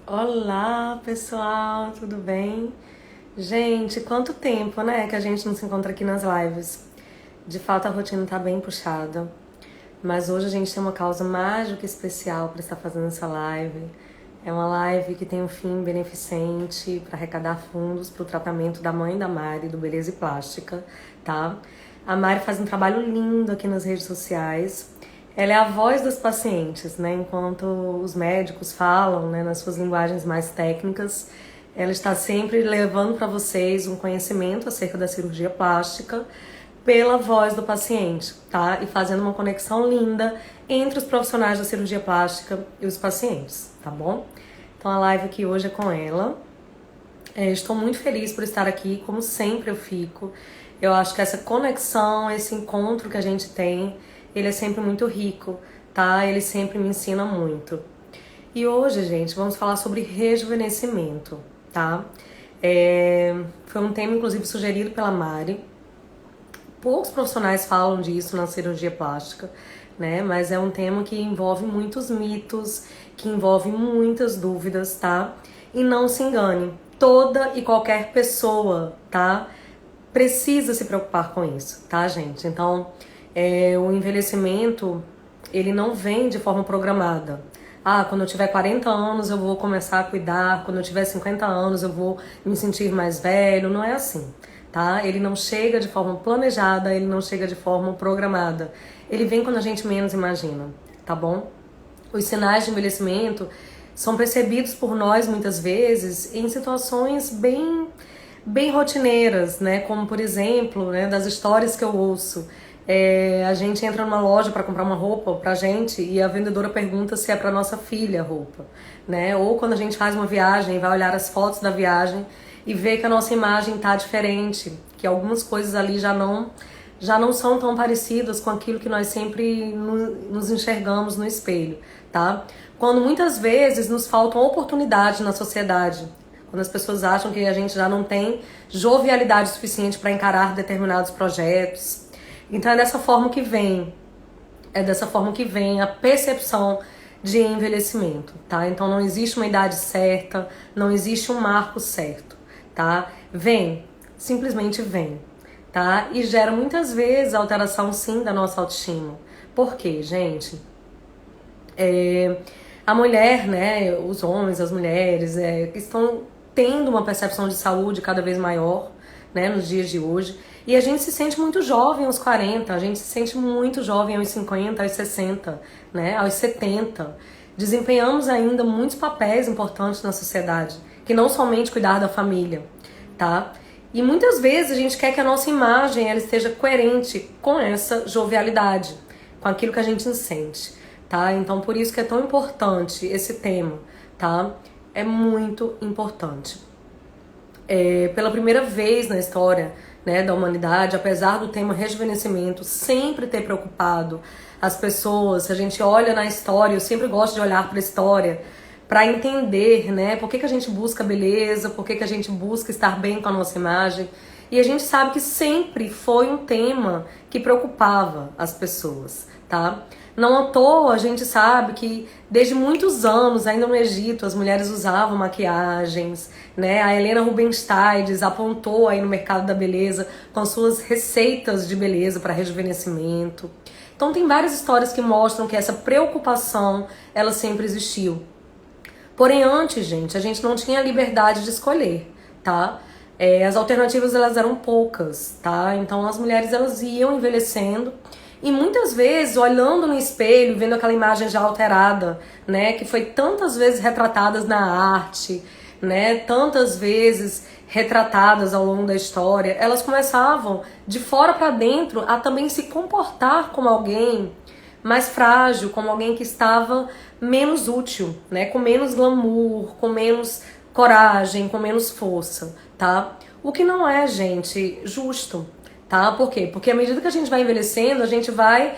Olá, pessoal, tudo bem? Gente, quanto tempo, né, que a gente não se encontra aqui nas lives. De fato, a rotina tá bem puxada, mas hoje a gente tem uma causa mágica especial para estar fazendo essa live. É uma live que tem um fim beneficente para arrecadar fundos para o tratamento da mãe da Mari, do Beleza e Plástica, tá? A Mari faz um trabalho lindo aqui nas redes sociais. Ela é a voz dos pacientes, né? Enquanto os médicos falam, né, nas suas linguagens mais técnicas, ela está sempre levando para vocês um conhecimento acerca da cirurgia plástica pela voz do paciente, tá? E fazendo uma conexão linda entre os profissionais da cirurgia plástica e os pacientes, tá bom? Então a live aqui hoje é com ela. Estou muito feliz por estar aqui, como sempre eu fico. Eu acho que essa conexão, esse encontro que a gente tem, ele é sempre muito rico, tá? Ele sempre me ensina muito. E hoje, gente, vamos falar sobre rejuvenescimento, tá? Foi um tema, inclusive, sugerido pela Mari. Poucos profissionais falam disso na cirurgia plástica, né? Mas é um tema que envolve muitos mitos, que envolve muitas dúvidas, tá? E não se engane, toda e qualquer pessoa, tá? Precisa se preocupar com isso, tá, gente? Então, o envelhecimento, ele não vem de forma programada. Ah, quando eu tiver 40 anos eu vou começar a cuidar, quando eu tiver 50 anos eu vou me sentir mais velho. Não é assim, tá? Ele não chega de forma planejada, ele não chega de forma programada. Ele vem quando a gente menos imagina, tá bom? Os sinais de envelhecimento são percebidos por nós muitas vezes em situações bem rotineiras, né? Como por exemplo, né, das histórias que eu ouço. A gente entra numa loja para comprar uma roupa pra gente e a vendedora pergunta se é para nossa filha a roupa, né? Ou quando a gente faz uma viagem e vai olhar as fotos da viagem e vê que a nossa imagem tá diferente, que algumas coisas ali já não são tão parecidas com aquilo que nós sempre nos enxergamos no espelho, tá? Quando muitas vezes nos faltam oportunidades na sociedade, quando as pessoas acham que a gente já não tem jovialidade suficiente para encarar determinados projetos. Então é dessa forma que vem a percepção de envelhecimento, tá? Então não existe uma idade certa, não existe um marco certo, tá? Simplesmente vem, tá? E gera muitas vezes alteração sim da nossa autoestima. Por quê, gente? A mulher, né, os homens, as mulheres, estão tendo uma percepção de saúde cada vez maior, né, nos dias de hoje. E a gente se sente muito jovem aos 40, a gente se sente muito jovem aos 50, aos 60, né, aos 70. Desempenhamos ainda muitos papéis importantes na sociedade, que não somente cuidar da família, tá? E muitas vezes a gente quer que a nossa imagem ela esteja coerente com essa jovialidade, com aquilo que a gente sente, tá? Então por isso que é tão importante esse tema, tá? É muito importante. Pela primeira vez na história, né, da humanidade, apesar do tema rejuvenescimento sempre ter preocupado as pessoas, se a gente olha na história, eu sempre gosto de olhar para a história para entender, né, por que a gente busca beleza, por que a gente busca estar bem com a nossa imagem. E a gente sabe que sempre foi um tema que preocupava as pessoas, tá? Não à toa a gente sabe que desde muitos anos, ainda no Egito, as mulheres usavam maquiagens, né? A Helena Rubinstein apontou aí no mercado da beleza com suas receitas de beleza para rejuvenescimento. Então tem várias histórias que mostram que essa preocupação, ela sempre existiu. Porém antes, gente, a gente não tinha a liberdade de escolher, tá? As alternativas elas eram poucas, tá? Então as mulheres elas iam envelhecendo e muitas vezes olhando no espelho, vendo aquela imagem já alterada, né, que foi tantas vezes retratadas na arte, né, tantas vezes retratadas ao longo da história, elas começavam de fora para dentro a também se comportar como alguém mais frágil, como alguém que estava menos útil, né, com menos glamour, com menos coragem, com menos força, tá? O que não é, gente, justo, tá? Por quê? Porque à medida que a gente vai envelhecendo, a gente vai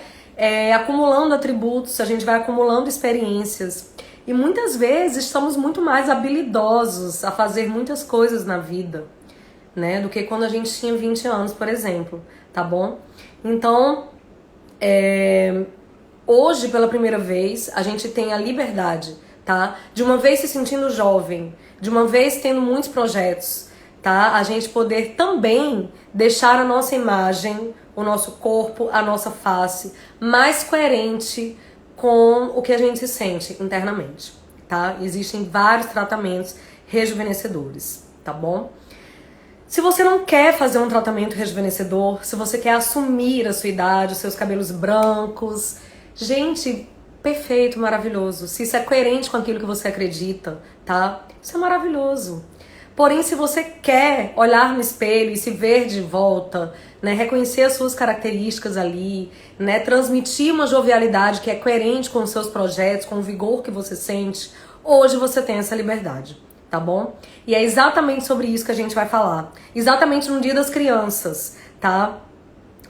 acumulando atributos, a gente vai acumulando experiências. E muitas vezes estamos muito mais habilidosos a fazer muitas coisas na vida, né? Do que quando a gente tinha 20 anos, por exemplo, tá bom? Então, hoje, pela primeira vez, a gente tem a liberdade tá? De uma vez se sentindo jovem, de uma vez tendo muitos projetos, tá? A gente poder também deixar a nossa imagem, o nosso corpo, a nossa face mais coerente com o que a gente sente internamente, tá? Existem vários tratamentos rejuvenescedores, tá bom? Se você não quer fazer um tratamento rejuvenescedor, se você quer assumir a sua idade, os seus cabelos brancos, gente, perfeito, maravilhoso. Se isso é coerente com aquilo que você acredita, tá? Isso é maravilhoso. Porém, se você quer olhar no espelho e se ver de volta, né, reconhecer as suas características ali, né, transmitir uma jovialidade que é coerente com os seus projetos, com o vigor que você sente, hoje você tem essa liberdade, tá bom? E é exatamente sobre isso que a gente vai falar. Exatamente no Dia das Crianças, tá?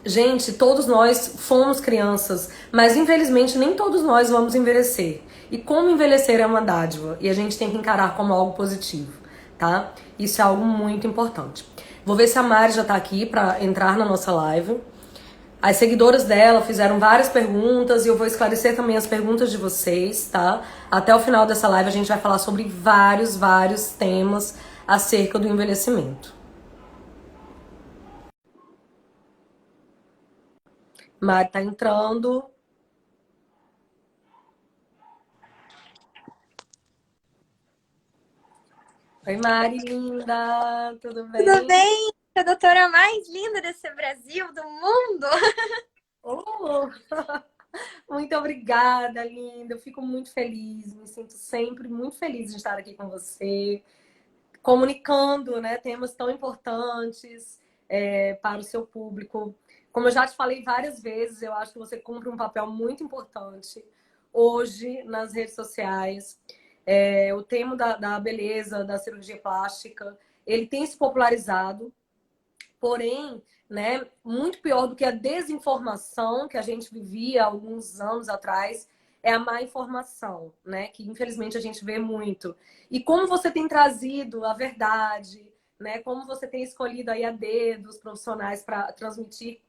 Gente, todos nós fomos crianças, mas infelizmente nem todos nós vamos envelhecer. E como envelhecer é uma dádiva, e a gente tem que encarar como algo positivo, tá? Isso é algo muito importante. Vou ver se a Mari já tá aqui pra entrar na nossa live. As seguidoras dela fizeram várias perguntas e eu vou esclarecer também as perguntas de vocês, tá? Até o final dessa live a gente vai falar sobre vários temas acerca do envelhecimento. Mari tá entrando. Oi, Mari, linda! Tudo Tudo bem? bem? A doutora mais linda desse Brasil, do mundo. Oh, muito obrigada, linda. Eu fico muito feliz, me sinto sempre muito feliz de estar aqui com você, comunicando, né, temas tão importantes para o seu público. Como eu já te falei várias vezes, eu acho que você cumpre um papel muito importante hoje nas redes sociais. O tema da beleza, da cirurgia plástica, ele tem se popularizado. Porém, né, muito pior do que a desinformação que a gente vivia há alguns anos atrás é a má informação, né, que infelizmente a gente vê muito. E como você tem trazido a verdade, né, como você tem escolhido aí a dedo os profissionais para transmitir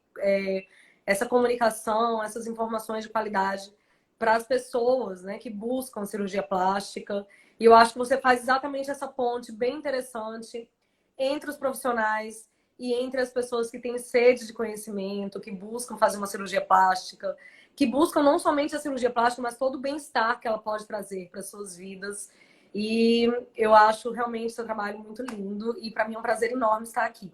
essa comunicação, essas informações de qualidade para as pessoas, né, que buscam cirurgia plástica. E eu acho que você faz exatamente essa ponte bem interessante entre os profissionais e entre as pessoas que têm sede de conhecimento, que buscam fazer uma cirurgia plástica, que buscam não somente a cirurgia plástica, mas todo o bem-estar que ela pode trazer para suas vidas. E eu acho realmente seu trabalho muito lindo e para mim é um prazer enorme estar aqui.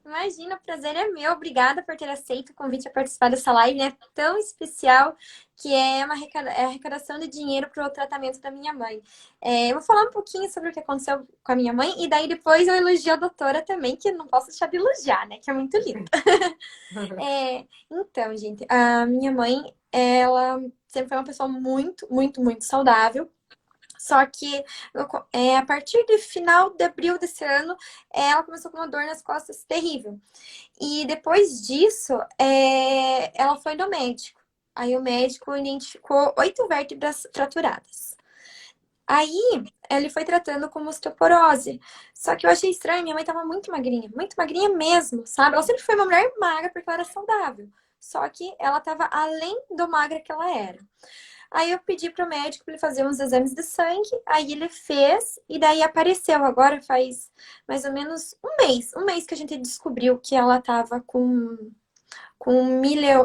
Imagina, o prazer é meu. Obrigada por ter aceito o convite a participar dessa live, né? Tão especial, que é a arrecadação de dinheiro para o tratamento da minha mãe. Eu vou falar um pouquinho sobre o que aconteceu com a minha mãe e daí depois eu elogio a doutora também, que não posso deixar de elogiar, né? Que é muito linda. Então, gente, a minha mãe, ela sempre foi uma pessoa muito saudável. Só que a partir do final de abril desse ano, ela começou com uma dor nas costas terrível. E depois disso, ela foi no médico. Aí o médico identificou 8 vértebras fraturadas. Aí ele foi tratando como osteoporose. Só que eu achei estranho, minha mãe tava muito magrinha mesmo, sabe? Ela sempre foi uma mulher magra porque ela era saudável. Só que ela tava além do magra que ela era. Aí eu pedi pro médico para ele fazer uns exames de sangue, aí ele fez, e daí apareceu. Agora faz mais ou menos um mês que a gente descobriu que ela tava com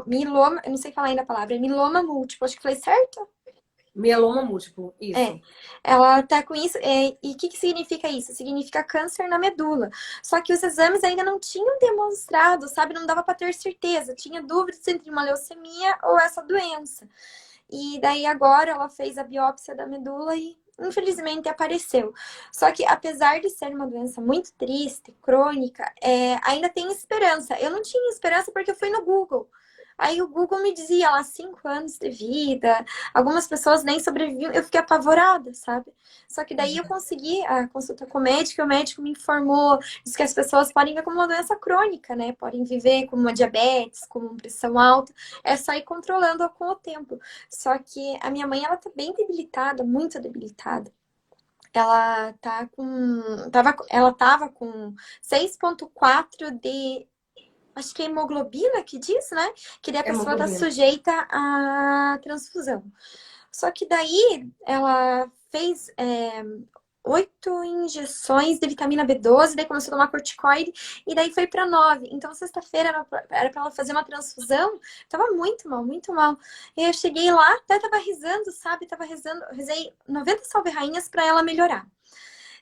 miloma, eu não sei falar ainda a palavra, é miloma múltiplo, acho que falei certo? Mieloma múltiplo, É, isso. ela tá com isso, e o que que significa isso? Significa câncer na medula. Só que os exames ainda não tinham demonstrado, sabe? Não dava para ter certeza, tinha dúvidas entre uma leucemia ou essa doença. E daí agora ela fez a biópsia da medula e infelizmente apareceu. Só que apesar de ser uma doença muito triste, crônica, ainda tem esperança. Eu não tinha esperança porque eu fui no Google. Aí o Google me dizia lá 5 anos de vida, algumas pessoas nem sobreviviam, eu fiquei apavorada, sabe? Só que daí eu consegui a consulta com o médico me informou, disse que as pessoas podem ver como uma doença crônica, né? Podem viver como uma diabetes, como uma pressão alta, é só ir controlando com o tempo. Só que a minha mãe, ela tá bem debilitada, muito debilitada. Ela tá ela tava com 6,4 de, acho que é hemoglobina que diz, né? Que daí a pessoa tá Hemoglobina. sujeita à transfusão. Só que daí ela fez 8 injeções de vitamina B12, daí começou a tomar corticoide, e daí foi para 9. Então, sexta-feira era para ela fazer uma transfusão, tava muito mal, muito mal. E eu cheguei lá, até tava rezando, sabe? Tava rezando, rezei 90 salve-rainhas para ela melhorar.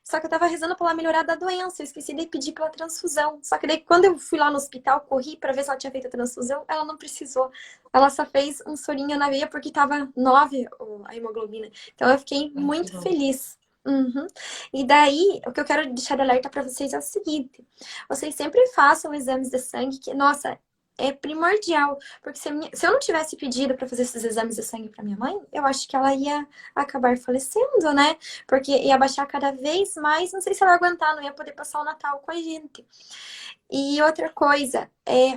Só que eu tava rezando pra ela melhorar da doença. Eu esqueci de pedir pela transfusão. Só que daí, quando eu fui lá no hospital, corri pra ver se ela tinha feito a transfusão, ela não precisou. Ela só fez um sorinho na veia porque tava 9 a hemoglobina. Então eu fiquei Ah, que muito bom. feliz. Uhum. E daí, o que eu quero deixar de alerta pra vocês é o seguinte: vocês sempre façam exames de sangue, que, nossa, é primordial. Porque se eu não tivesse pedido pra fazer esses exames de sangue pra minha mãe, eu acho que ela ia acabar falecendo, né? Porque ia baixar cada vez mais, não sei se ela ia aguentar, não ia poder passar o Natal com a gente. E outra coisa,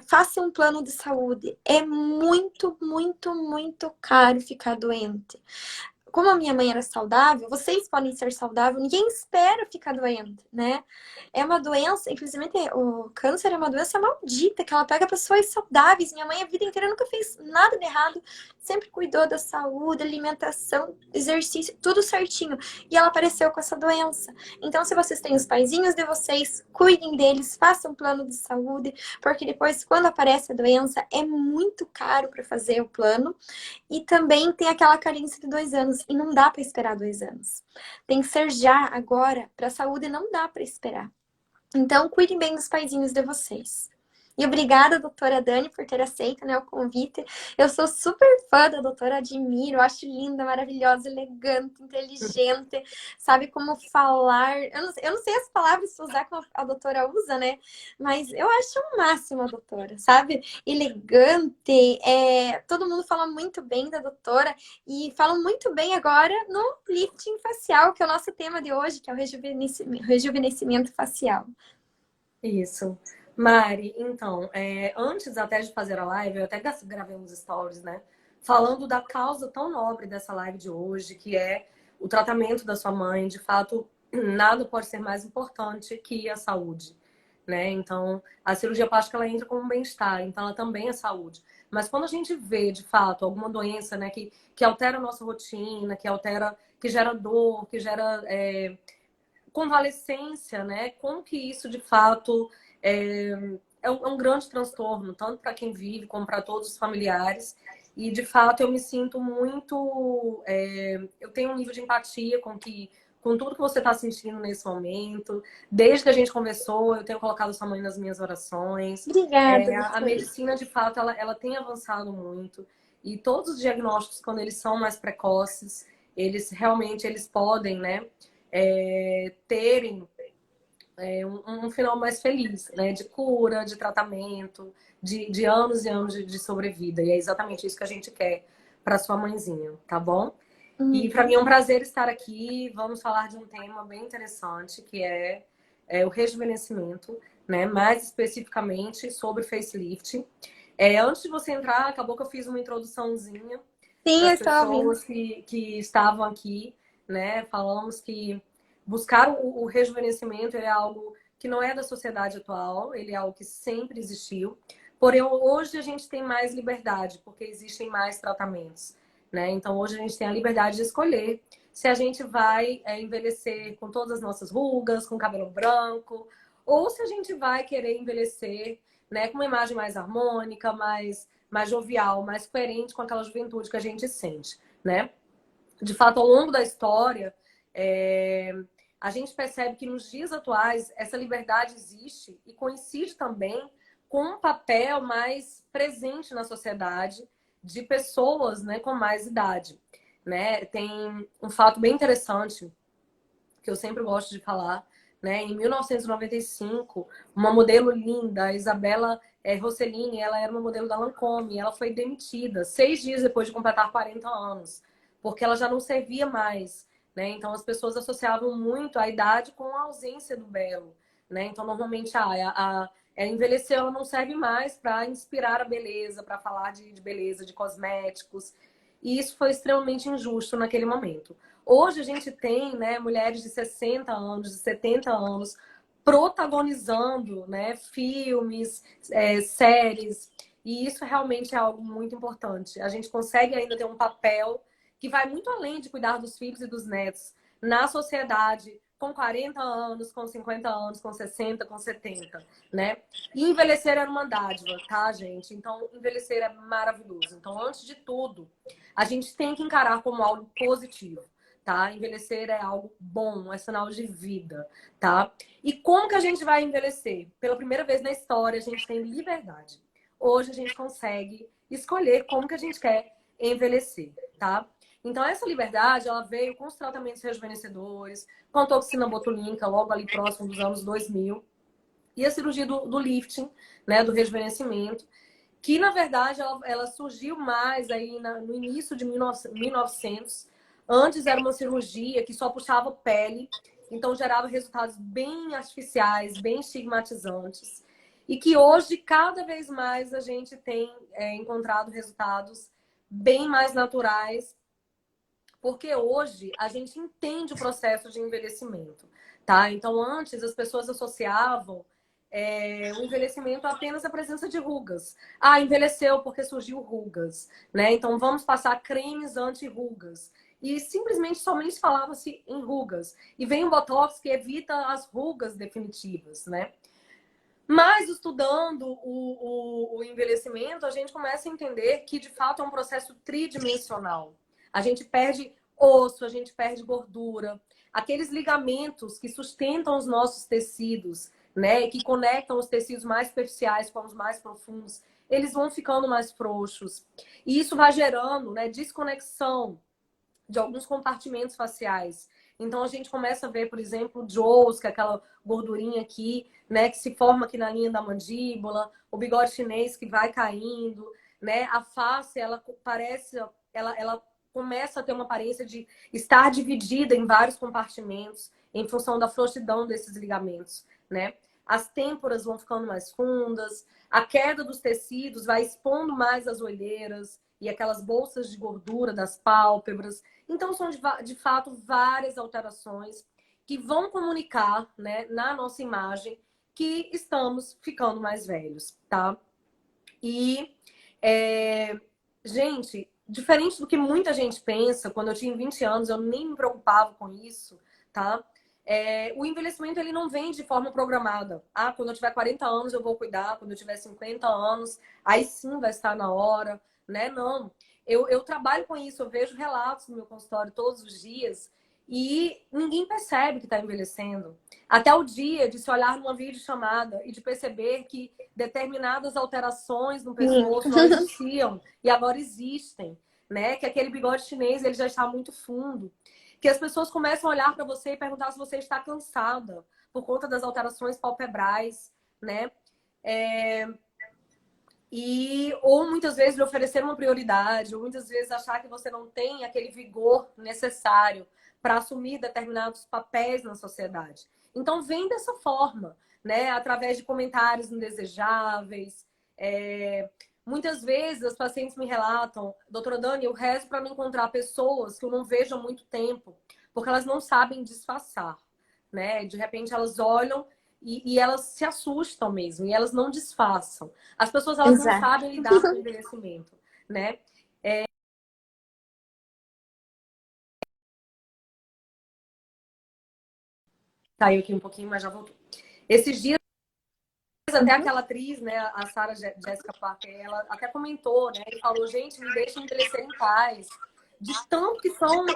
faça um plano de saúde. É muito, muito, muito caro ficar doente. Como a minha mãe era saudável, vocês podem ser saudáveis, ninguém espera ficar doente, né? É uma doença, infelizmente, o câncer é uma doença maldita, que ela pega pessoas saudáveis. Minha mãe a vida inteira nunca fez nada de errado, sempre cuidou da saúde, alimentação, exercício, tudo certinho. E ela apareceu com essa doença. Então, se vocês têm os paizinhos de vocês, cuidem deles, façam um plano de saúde, porque depois, quando aparece a doença, é muito caro para fazer o plano. E também tem aquela carência de 2 anos. E não dá para esperar 2 anos. Tem que ser já, agora. Para a saúde não dá para esperar. Então, cuidem bem dos paizinhos de vocês. E obrigada, doutora Dani, por ter aceito, né, o convite. Eu sou super fã da doutora, admiro, acho linda, maravilhosa, elegante, inteligente, sabe como falar. Eu não sei as palavras para usar como a doutora usa, né? Mas eu acho o máximo a doutora, sabe? Elegante, todo mundo fala muito bem da doutora e falam muito bem agora no lifting facial, que é o nosso tema de hoje, que é o rejuvenescimento facial. Isso. Mari, então, antes até de fazer a live, eu até gravei uns stories, né? Falando da causa tão nobre dessa live de hoje, que é o tratamento da sua mãe. De fato, nada pode ser mais importante que a saúde, né? Então, a cirurgia plástica, ela entra como um bem-estar, então ela também é saúde. Mas quando a gente vê, de fato, alguma doença, né, que altera a nossa rotina, que altera, que gera dor, que gera convalescência, né? Como que isso de fato é um grande transtorno, tanto para quem vive como para todos os familiares. E de fato eu me sinto muito. Eu tenho um nível de empatia com tudo que você está sentindo nesse momento. Desde que a gente conversou, eu tenho colocado sua mãe nas minhas orações. Obrigada, A doutora. medicina, de fato, ela tem avançado muito. E todos os diagnósticos, quando eles são mais precoces, eles realmente eles podem, né? Terem um final mais feliz, né? De cura, de tratamento, de anos e anos de sobrevida. E é exatamente isso que a gente quer para sua mãezinha, tá bom? E para mim Uhum. é um prazer estar aqui. Vamos falar de um tema bem interessante, que é o rejuvenescimento, né? Mais especificamente sobre facelift. Antes de você entrar, acabou que eu fiz uma introduçãozinha Sim, para eu as estava ouvindo. pessoas que estavam aqui, né? Falamos que buscar o rejuvenescimento é algo que não é da sociedade atual, ele é algo que sempre existiu. Porém, hoje a gente tem mais liberdade, porque existem mais tratamentos, né? Então, hoje a gente tem a liberdade de escolher se a gente vai envelhecer com todas as nossas rugas, com cabelo branco, ou se a gente vai querer envelhecer, né, com uma imagem mais harmônica, mais jovial, mais coerente com aquela juventude que a gente sente, né? De fato, ao longo da história, a gente percebe que nos dias atuais essa liberdade existe e coincide também com um papel mais presente na sociedade de pessoas, né, com mais idade, né? Tem um fato bem interessante que eu sempre gosto de falar, né? Em 1995, uma modelo linda, a Isabela Rossellini, ela era uma modelo da Lancôme, ela foi demitida 6 dias depois de completar 40 anos, porque ela já não servia mais, né? Então as pessoas associavam muito a idade com a ausência do belo, né? Então normalmente ela envelheceu, ela não serve mais para inspirar a beleza, para falar de beleza, de cosméticos. E isso foi extremamente injusto naquele momento. Hoje a gente tem, né, mulheres de 60 anos, de 70 anos, protagonizando, né, filmes, séries, e isso realmente é algo muito importante. A gente consegue ainda ter um papel que vai muito além de cuidar dos filhos e dos netos na sociedade, com 40 anos, com 50 anos, com 60, com 70, né? E envelhecer era uma dádiva, tá, gente? Então, envelhecer é maravilhoso. Então, antes de tudo, a gente tem que encarar como algo positivo, tá? Envelhecer é algo bom, é sinal de vida, tá? E como que a gente vai envelhecer? Pela primeira vez na história, a gente tem liberdade. Hoje a gente consegue escolher como que a gente quer envelhecer, tá? Então, essa liberdade, ela veio com os tratamentos rejuvenescedores, com a toxina botulínica, logo ali próximo dos anos 2000, e a cirurgia do lifting, né, do rejuvenescimento, que, na verdade, ela surgiu mais aí no início de 1900. Antes era uma cirurgia que só puxava pele, então gerava resultados bem artificiais, bem estigmatizantes. E que hoje, cada vez mais, a gente tem encontrado resultados bem mais naturais, porque hoje a gente entende o processo de envelhecimento, tá? Então, antes as pessoas associavam o envelhecimento apenas à presença de rugas. Ah, envelheceu porque surgiu rugas, né? Então, vamos passar cremes anti-rugas. E simplesmente somente falava-se em rugas. E vem o Botox que evita as rugas definitivas, né? Mas estudando o envelhecimento, a gente começa a entender que, de fato, é um processo tridimensional. A gente perde osso, a gente perde gordura. Aqueles ligamentos que sustentam os nossos tecidos, né, que conectam os tecidos mais superficiais com os mais profundos, eles vão ficando mais frouxos. E isso vai gerando, né, desconexão de alguns compartimentos faciais. Então a gente começa a ver, por exemplo, o Jaws, que é aquela gordurinha aqui, né, que se forma aqui na linha da mandíbula, o bigode chinês que vai caindo, né? A face, ela parece, ela começa a ter uma aparência de estar dividida em vários compartimentos em função da frouxidão desses ligamentos, né? As têmporas vão ficando mais fundas, a queda dos tecidos vai expondo mais as olheiras e aquelas bolsas de gordura das pálpebras. Então, são de fato várias alterações que vão comunicar, né, na nossa imagem que estamos ficando mais velhos, tá? E, é, gente, diferente do que muita gente pensa, quando eu tinha 20 anos, eu nem me preocupava com isso, tá? O envelhecimento, ele não vem de forma programada. Ah, quando eu tiver 40 anos, eu vou cuidar. Quando eu tiver 50 anos, aí sim vai estar na hora, né? Não. Eu trabalho com isso, eu vejo relatos no meu consultório todos os dias e ninguém percebe que está envelhecendo. Até o dia de se olhar numa videochamada e de perceber que determinadas alterações no Sim. pescoço não existiam e agora existem, né? Que aquele bigode chinês ele já está muito fundo, que as pessoas começam a olhar para você e perguntar se você está cansada por conta das alterações palpebrais, né? E ou muitas vezes lhe oferecer uma prioridade, ou muitas vezes achar que você não tem aquele vigor necessário para assumir determinados papéis na sociedade. Então vem dessa forma, né? Através de comentários indesejáveis. Muitas vezes as pacientes me relatam, doutora Dani, eu rezo para não encontrar pessoas que eu não vejo há muito tempo, porque elas não sabem disfarçar, né? De repente elas olham e elas se assustam mesmo, e elas não disfarçam. As pessoas, elas não Exato. sabem lidar com o envelhecimento, né? Saiu aqui um pouquinho, mas já voltou. Esses dias, até Uhum. aquela atriz, né, a Sarah Jessica Parker, ela até comentou, né, e falou, gente, me deixa envelhecer em paz. De tanto que são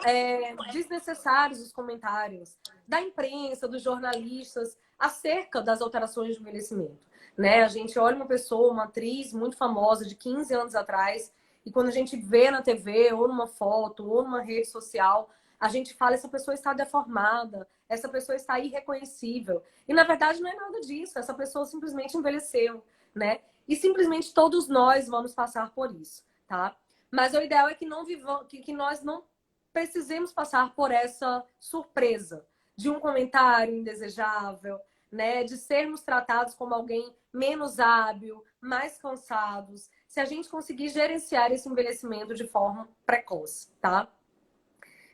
desnecessários os comentários da imprensa, dos jornalistas, acerca das alterações de envelhecimento. Né? A gente olha uma pessoa, uma atriz muito famosa de 15 anos atrás, e quando a gente vê na TV, ou numa foto, ou numa rede social, a gente fala, essa pessoa está deformada, essa pessoa está irreconhecível. E na verdade não é nada disso, essa pessoa simplesmente envelheceu, né? E simplesmente todos nós vamos passar por isso, tá? Mas o ideal é que não vivamos, que nós não precisemos passar por essa surpresa de um comentário indesejável, né? De sermos tratados como alguém menos hábil, mais cansados, se a gente conseguir gerenciar esse envelhecimento de forma precoce, tá?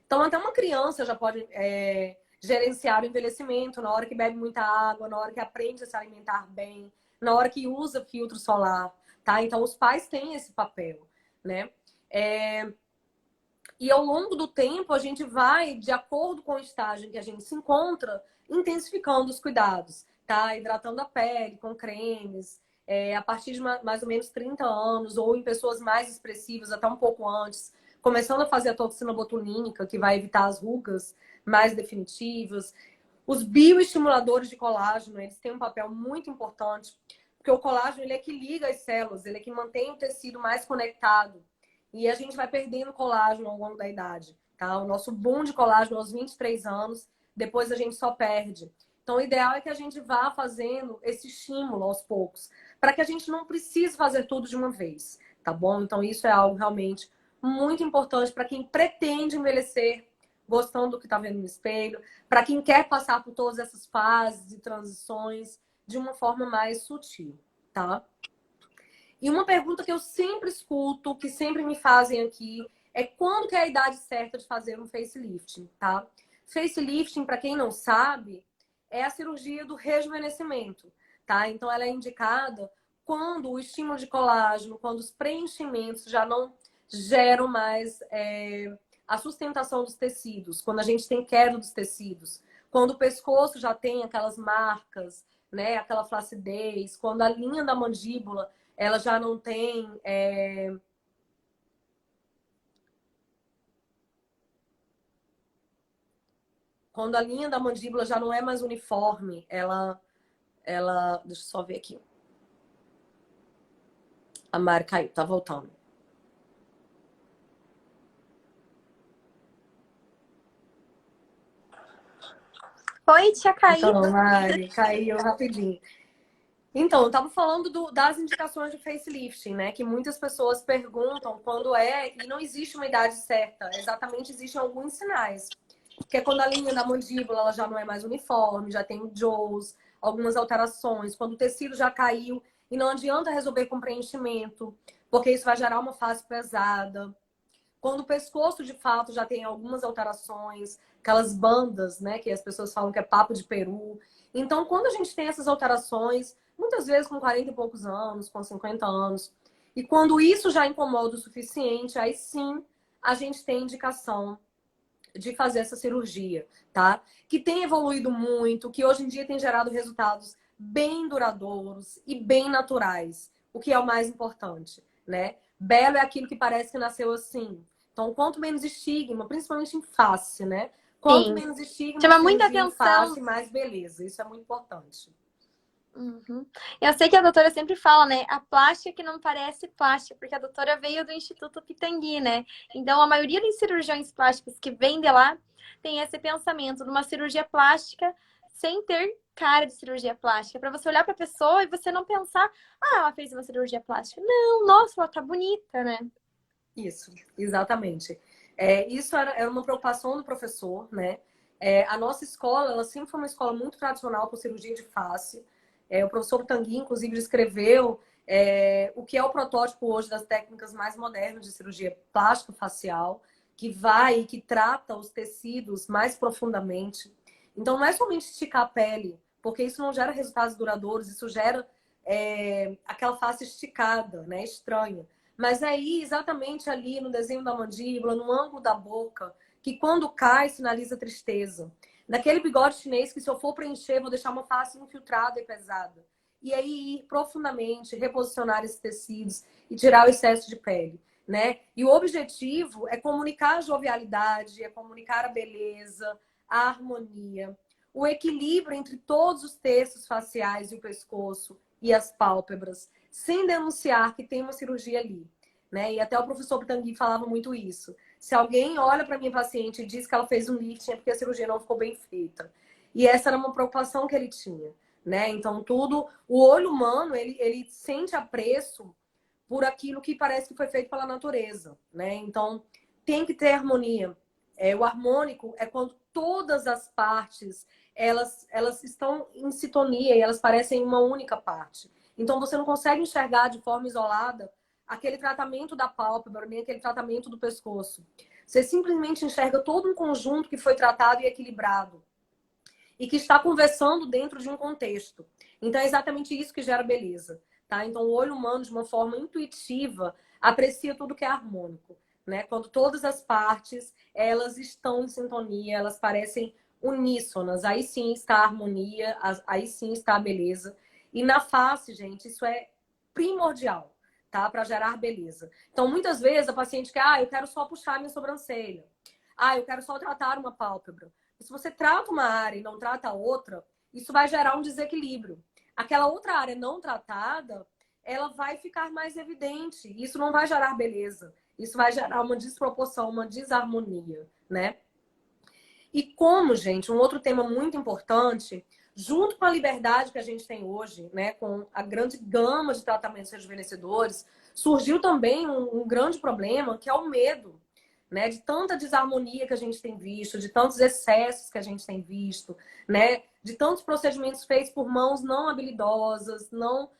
Então, até uma criança já pode gerenciar o envelhecimento na hora que bebe muita água, na hora que aprende a se alimentar bem, na hora que usa filtro solar, tá? Então, os pais têm esse papel, né? E ao longo do tempo, a gente vai, de acordo com o estágio em que a gente se encontra, intensificando os cuidados, tá? Hidratando a pele com cremes, a partir de mais ou menos 30 anos, ou em pessoas mais expressivas, até um pouco antes, começando a fazer a toxina botulínica, que vai evitar as rugas mais definitivas. Os bioestimuladores de colágeno, eles têm um papel muito importante, porque o colágeno ele é que liga as células, ele é que mantém o tecido mais conectado. E a gente vai perdendo colágeno ao longo da idade, tá? O nosso boom de colágeno aos 23 anos, depois a gente só perde. Então, o ideal é que a gente vá fazendo esse estímulo aos poucos, para que a gente não precise fazer tudo de uma vez, tá bom? Então, isso é algo realmente muito importante para quem pretende envelhecer gostando do que está vendo no espelho, para quem quer passar por todas essas fases e transições de uma forma mais sutil, tá? E uma pergunta que eu sempre escuto, que sempre me fazem aqui, é quando que é a idade certa de fazer um facelifting, tá? Facelifting, para quem não sabe, é a cirurgia do rejuvenescimento, tá? Então ela é indicada quando o estímulo de colágeno, quando os preenchimentos já não geram mais a sustentação dos tecidos, quando a gente tem queda dos tecidos, quando o pescoço já tem aquelas marcas, né? Aquela flacidez, quando a linha da mandíbula ela já não tem. Quando a linha da mandíbula já não é mais uniforme, ela. Deixa eu só ver aqui. A Mari caiu, tá voltando. Oi, tinha caído. Então, Mari, caiu rapidinho. Então, eu tava falando das indicações de facelifting, né? Que muitas pessoas perguntam quando é, e não existe uma idade certa. Exatamente, existem alguns sinais. Que é quando a linha da mandíbula ela já não é mais uniforme, já tem jaws, algumas alterações. Quando o tecido já caiu e não adianta resolver com preenchimento, porque isso vai gerar uma face pesada. Quando o pescoço, de fato, já tem algumas alterações, aquelas bandas, né, que as pessoas falam que é papo de peru. Então, quando a gente tem essas alterações, muitas vezes com 40 e poucos anos, com 50 anos, e quando isso já incomoda o suficiente, aí sim a gente tem indicação de fazer essa cirurgia, tá? Que tem evoluído muito, que hoje em dia tem gerado resultados bem duradouros e bem naturais, o que é o mais importante, né? Belo é aquilo que parece que nasceu assim. Então, quanto menos estigma, principalmente em face, né? Quanto Sim. menos estigma de Chama muita cirurgia em atenção. face, mais beleza. Isso é muito importante. Uhum. Eu sei que a doutora sempre fala, né? A plástica que não parece plástica, porque a doutora veio do Instituto Pitangui, né? Então, a maioria dos cirurgiões plásticos que vêm de lá tem esse pensamento de uma cirurgia plástica sem ter cara de cirurgia plástica. Para você olhar para a pessoa e você não pensar, ah, ela fez uma cirurgia plástica. Não, nossa, ela tá bonita, né? Isso, exatamente. Isso era uma preocupação do professor, né? A nossa escola, ela sempre foi uma escola muito tradicional com cirurgia de face. O professor Tanguy, inclusive, descreveu o que é o protótipo hoje das técnicas mais modernas de cirurgia plástica facial, que vai e que trata os tecidos mais profundamente. Então, não é somente esticar a pele, porque isso não gera resultados duradouros, isso gera aquela face esticada, né? Estranha. Mas aí, exatamente ali no desenho da mandíbula, no ângulo da boca, que quando cai, sinaliza tristeza. Naquele bigode chinês que se eu for preencher, vou deixar uma face infiltrada e pesada. E aí ir profundamente, reposicionar esses tecidos e tirar o excesso de pele, né? E o objetivo é comunicar a jovialidade, é comunicar a beleza, a harmonia, o equilíbrio entre todos os terços faciais e o pescoço e as pálpebras, sem denunciar que tem uma cirurgia ali, né? E até o professor Tanguy falava muito isso. Se alguém olha para minha paciente e diz que ela fez um lifting é porque a cirurgia não ficou bem feita. E essa era uma preocupação que ele tinha, né? Então tudo, o olho humano, ele sente apreço por aquilo que parece que foi feito pela natureza, né? Então tem que ter harmonia. O harmônico é quando todas as partes elas estão em sintonia e elas parecem uma única parte. Então você não consegue enxergar de forma isolada aquele tratamento da pálpebra, nem aquele tratamento do pescoço. Você simplesmente enxerga todo um conjunto que foi tratado e equilibrado e que está conversando dentro de um contexto. Então é exatamente isso que gera beleza, tá? Então o olho humano, de uma forma intuitiva, aprecia tudo que é harmônico, né? Quando todas as partes, elas estão em sintonia, elas parecem uníssonas, aí sim está a harmonia, aí sim está a beleza. E na face, gente, isso é primordial, tá? Para gerar beleza. Então, muitas vezes a paciente quer, eu quero só puxar minha sobrancelha. Eu quero só tratar uma pálpebra. E se você trata uma área e não trata a outra, isso vai gerar um desequilíbrio. Aquela outra área não tratada, ela vai ficar mais evidente. Isso não vai gerar beleza. Isso vai gerar uma desproporção, uma desarmonia, né? E como, gente, um outro tema muito importante, junto com a liberdade que a gente tem hoje, né, com a grande gama de tratamentos rejuvenescedores, surgiu também um grande problema, que é o medo, né, de tanta desarmonia que a gente tem visto, de tantos excessos que a gente tem visto, né, de tantos procedimentos feitos por mãos não habilidosas, não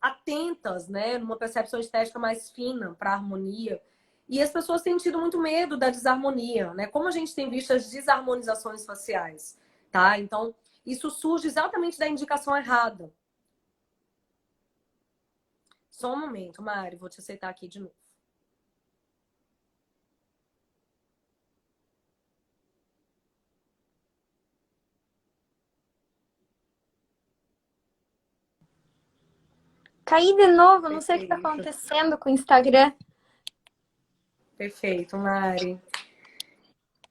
atentas, né, numa percepção estética mais fina para a harmonia. E as pessoas têm tido muito medo da desarmonia, né? Como a gente tem visto as desarmonizações faciais, tá? Então, isso surge exatamente da indicação errada. Só um momento, Mari, vou te aceitar aqui de novo. Caí de novo, não sei o que tá Perfeito. acontecendo com o Instagram. Perfeito, Mari.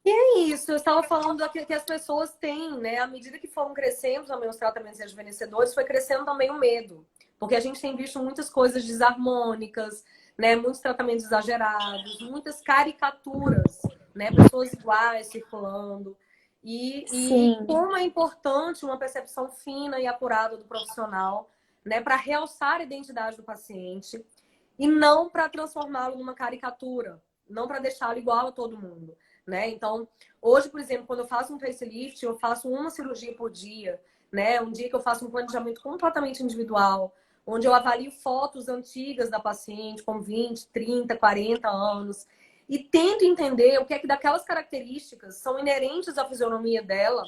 E é isso, eu estava falando que as pessoas têm, né? À medida que foram crescendo também os tratamentos rejuvenescedores, foi crescendo também o medo. Porque a gente tem visto muitas coisas desarmônicas, né? Muitos tratamentos exagerados, muitas caricaturas, né? Pessoas iguais circulando. E Sim. como é importante uma percepção fina e apurada do profissional, né? Para realçar a identidade do paciente e não para transformá-lo numa caricatura, não para deixá-lo igual a todo mundo. Né? Então, hoje, por exemplo, quando eu faço um facelift, eu faço uma cirurgia por dia, né? Um dia que eu faço um planejamento completamente individual, onde eu avalio fotos antigas da paciente, com 20, 30, 40 anos, e tento entender o que é que daquelas características são inerentes à fisionomia dela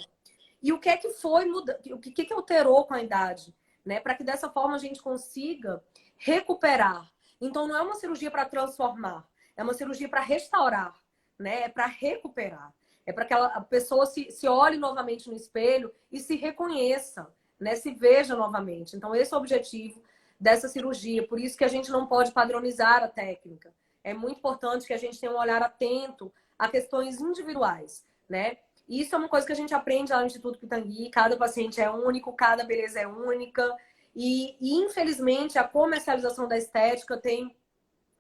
e o que é que foi mudando, o que é que alterou com a idade, né? Para que dessa forma a gente consiga recuperar. Então, não é uma cirurgia para transformar, é uma cirurgia para restaurar, né? É para recuperar. É para que a pessoa se olhe novamente no espelho e se reconheça, né? Se veja novamente. Então, esse é o objetivo dessa cirurgia. Por isso que a gente não pode padronizar a técnica. É muito importante que a gente tenha um olhar atento a questões individuais, né? Isso é uma coisa que a gente aprende lá no Instituto Pitangui. Cada paciente é único, cada beleza é única. E infelizmente, a comercialização da estética tem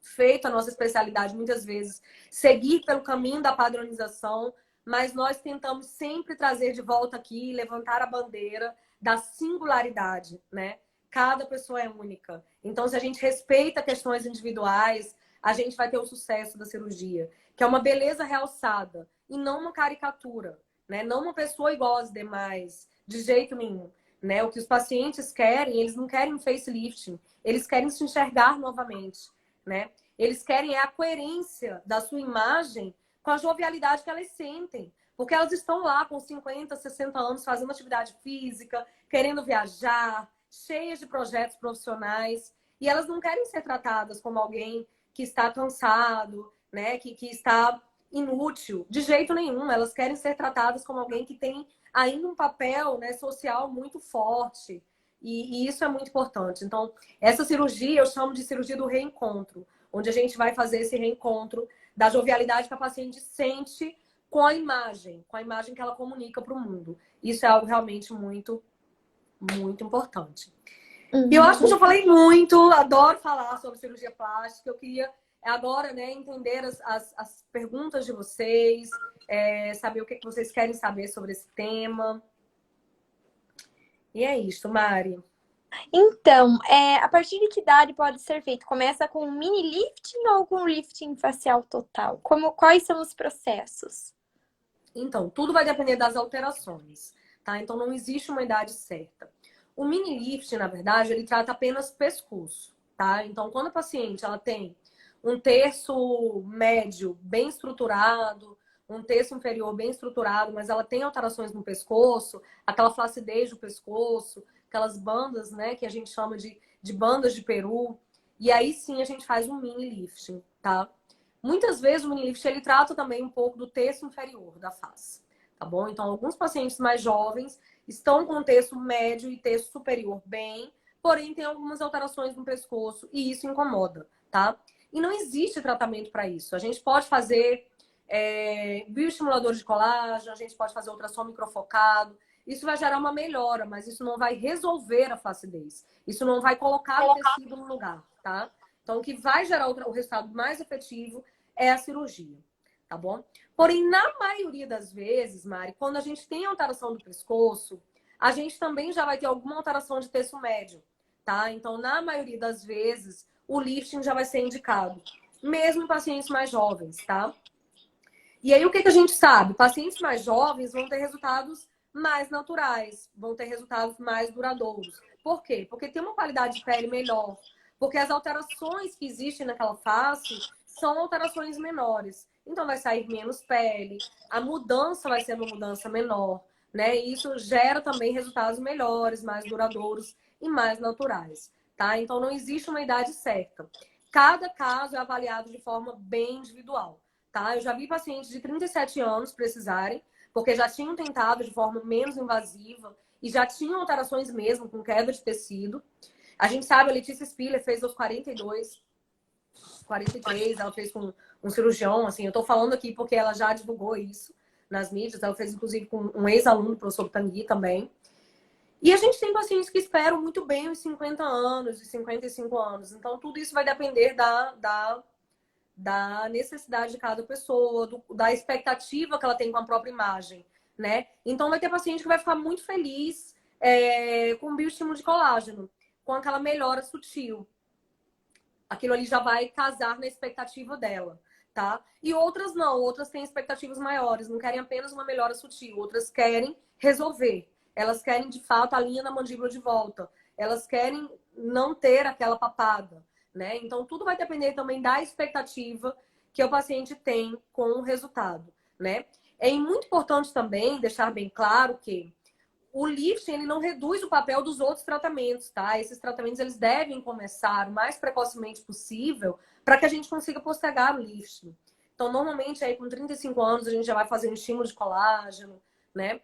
feito a nossa especialidade muitas vezes seguir pelo caminho da padronização, mas nós tentamos sempre trazer de volta aqui, levantar a bandeira da singularidade, né? Cada pessoa é única. Então, se a gente respeita questões individuais, a gente vai ter o sucesso da cirurgia, que é uma beleza realçada e não uma caricatura, né? Não uma pessoa igual às demais, de jeito nenhum. Né? O que os pacientes querem, eles não querem um facelifting, eles querem se enxergar novamente, né? Eles querem a coerência da sua imagem com a jovialidade que elas sentem. Porque elas estão lá com 50, 60 anos fazendo atividade física, querendo viajar, cheias de projetos profissionais. E elas não querem ser tratadas como alguém que está cansado, né? Que está inútil. De jeito nenhum. Elas querem ser tratadas como alguém que tem ainda um papel, né, social muito forte. E isso é muito importante. Então, essa cirurgia eu chamo de cirurgia do reencontro, onde a gente vai fazer esse reencontro da jovialidade que a paciente sente com a imagem que ela comunica para o mundo. Isso é algo realmente muito, muito importante. E eu acho que eu já falei muito, adoro falar sobre cirurgia plástica. Eu queria agora, né, entender as perguntas de vocês, saber o que vocês querem saber sobre esse tema. E é isso, Mari. Então, a partir de que idade pode ser feito? Começa com mini lifting ou com lifting facial total? Quais são os processos? Então, tudo vai depender das alterações, tá? Então, não existe uma idade certa. O mini lift, na verdade, ele trata apenas pescoço, tá? Então, quando a paciente ela tem um terço médio bem estruturado, um terço inferior bem estruturado, mas ela tem alterações no pescoço, aquela flacidez do pescoço, aquelas bandas, né, que a gente chama de bandas de peru, E aí sim a gente faz um mini lifting, tá? Muitas vezes o mini lifting ele trata também um pouco do terço inferior da face, tá bom? Então alguns pacientes mais jovens estão com o terço médio e terço superior bem, porém tem algumas alterações no pescoço e isso incomoda, tá? E não existe tratamento para isso. A gente pode fazer bioestimulador de colágeno, a gente pode fazer ultrassom microfocado. Isso vai gerar uma melhora, mas isso não vai resolver a flacidez. Isso não vai colocar o tecido no lugar, tá? Então, o que vai gerar o resultado mais efetivo é a cirurgia, tá bom? Porém, na maioria das vezes, Mari, quando a gente tem alteração do pescoço, a gente também já vai ter alguma alteração de terço médio, tá? Então, na maioria das vezes, o lifting já vai ser indicado, mesmo em pacientes mais jovens, tá? E aí, o que a gente sabe? Pacientes mais jovens vão ter resultados mais naturais, vão ter resultados mais duradouros. Por quê? Porque tem uma qualidade de pele melhor. Porque as alterações que existem naquela face são alterações menores. Então, vai sair menos pele, a mudança vai ser uma mudança menor, né? E isso gera também resultados melhores, mais duradouros e mais naturais, tá? Então, não existe uma idade certa. Cada caso é avaliado de forma bem individual. Tá? Eu já vi pacientes de 37 anos precisarem, porque já tinham tentado de forma menos invasiva e já tinham alterações mesmo, com queda de tecido. A gente sabe, a Letícia Spiller fez aos 42, 43, ela fez com um cirurgião, assim, eu tô falando aqui porque ela já divulgou isso nas mídias, ela fez inclusive com um ex-aluno, o professor Tanguy também. E a gente tem pacientes que esperam muito bem os 50 anos, os 55 anos. Então, tudo isso vai depender da necessidade de cada pessoa, da expectativa que ela tem com a própria imagem, né? Então vai ter paciente que vai ficar muito feliz com bioestímulo de colágeno, com aquela melhora sutil. Aquilo ali já vai casar na expectativa dela, tá? E outras não, outras têm expectativas maiores, não querem apenas uma melhora sutil, outras querem resolver. Elas querem, de fato, a linha da mandíbula de volta. Elas querem não ter aquela papada, né? Então, tudo vai depender também da expectativa que o paciente tem com o resultado, né? É muito importante também deixar bem claro que o lifting ele não reduz o papel dos outros tratamentos, tá? Esses tratamentos eles devem começar o mais precocemente possível para que a gente consiga postergar o lifting. Então, normalmente, aí com 35 anos, a gente já vai fazer um estímulo de colágeno, né?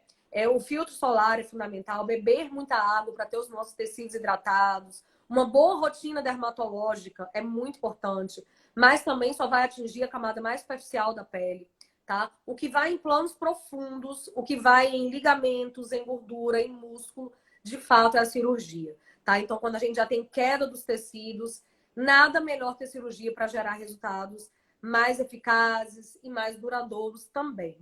O filtro solar é fundamental, beber muita água para ter os nossos tecidos hidratados. Uma boa rotina dermatológica é muito importante, mas também só vai atingir a camada mais superficial da pele. Tá? O que vai em planos profundos, o que vai em ligamentos, em gordura, em músculo, de fato é a cirurgia. Tá? Então, quando a gente já tem queda dos tecidos, nada melhor que a cirurgia para gerar resultados mais eficazes e mais duradouros também.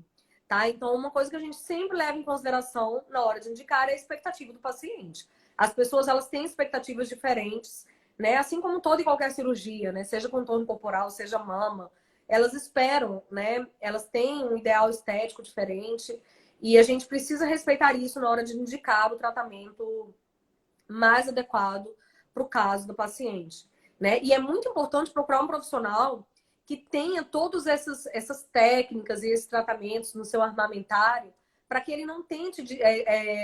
Tá? Então, uma coisa que a gente sempre leva em consideração na hora de indicar é a expectativa do paciente. As pessoas elas têm expectativas diferentes, né? Assim como toda e qualquer cirurgia, né? Seja contorno corporal, seja mama, elas esperam, né? Elas têm um ideal estético diferente e a gente precisa respeitar isso na hora de indicar o tratamento mais adequado para o caso do paciente, né? E é muito importante procurar um profissional que tenha todas essas técnicas e esses tratamentos no seu armamentário para que ele não tente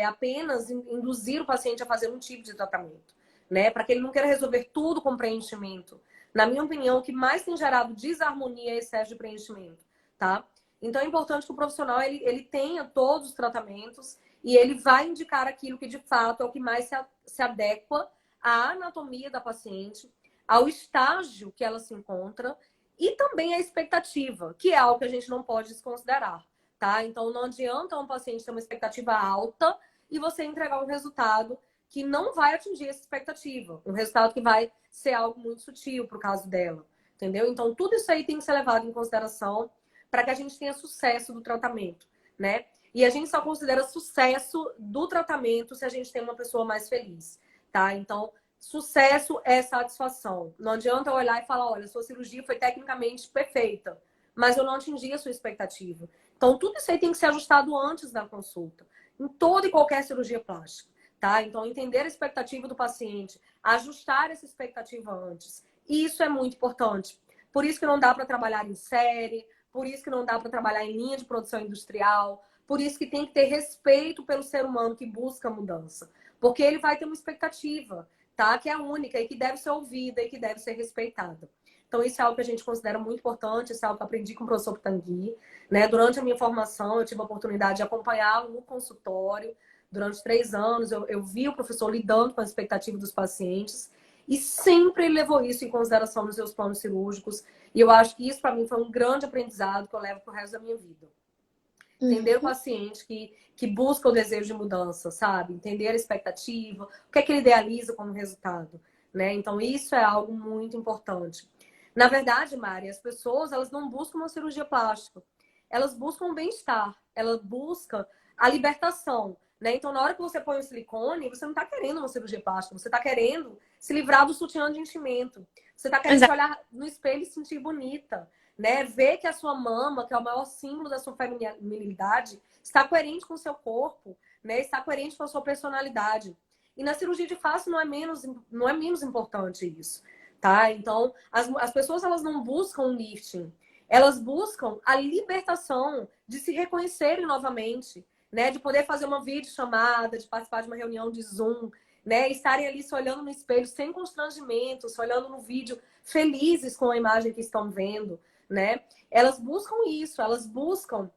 apenas induzir o paciente a fazer um tipo de tratamento, né? Para que ele não queira resolver tudo com preenchimento. Na minha opinião, o que mais tem gerado desarmonia é excesso de preenchimento, tá? Então é importante que o profissional ele tenha todos os tratamentos e ele vai indicar aquilo que de fato é o que mais se adequa à anatomia da paciente, ao estágio que ela se encontra e também à expectativa, que é algo que a gente não pode desconsiderar, tá? Então não adianta um paciente ter uma expectativa alta e você entregar um resultado que não vai atingir essa expectativa, um resultado que vai ser algo muito sutil pro caso dela, entendeu? Então tudo isso aí tem que ser levado em consideração para que a gente tenha sucesso do tratamento, né? E a gente só considera sucesso do tratamento se a gente tem uma pessoa mais feliz, tá? Então, sucesso é satisfação. Não adianta eu olhar e falar, olha, sua cirurgia foi tecnicamente perfeita, mas eu não atingi a sua expectativa. Então, tudo isso aí tem que ser ajustado antes da consulta, em toda e qualquer cirurgia plástica, tá? Então, entender a expectativa do paciente, ajustar essa expectativa antes. Isso é muito importante. Por isso que não dá para trabalhar em série, por isso que não dá para trabalhar em linha de produção industrial, por isso que tem que ter respeito pelo ser humano que busca a mudança. Porque ele vai ter uma expectativa. tá? Que é única e que deve ser ouvida e que deve ser respeitada. Então, isso é algo que a gente considera muito importante, isso é algo que eu aprendi com o professor Pitangui, né? Durante a minha formação, eu tive a oportunidade de acompanhá-lo no consultório. Durante 3 anos, eu vi o professor lidando com as expectativas dos pacientes e sempre ele levou isso em consideração nos seus planos cirúrgicos. E eu acho que isso, para mim, foi um grande aprendizado que eu levo para o resto da minha vida. Entender o Uhum. paciente que busca o desejo de mudança, sabe? Entender a expectativa, o que é que ele idealiza como resultado, né? Então, isso é algo muito importante. Na verdade, Mari, as pessoas, elas não buscam uma cirurgia plástica. Elas buscam o bem-estar. Elas buscam a libertação, né? Então, na hora que você põe o silicone, você não está querendo uma cirurgia plástica. Você está querendo se livrar do sutiã de enchimento. Você está querendo se Exato. olhar no espelho e se sentir bonita, né? Ver que a sua mama, que é o maior símbolo da sua feminilidade, está coerente com o seu corpo, né? Está coerente com a sua personalidade. E na cirurgia de face não é menos importante isso, tá? Então, as pessoas, elas não buscam um lifting. Elas buscam a libertação de se reconhecerem novamente, né? De poder fazer uma videochamada, de participar de uma reunião de Zoom, né? Estarem ali se olhando no espelho sem constrangimento, se olhando no vídeo felizes com a imagem que estão vendo, né? Elas buscam isso, elas buscam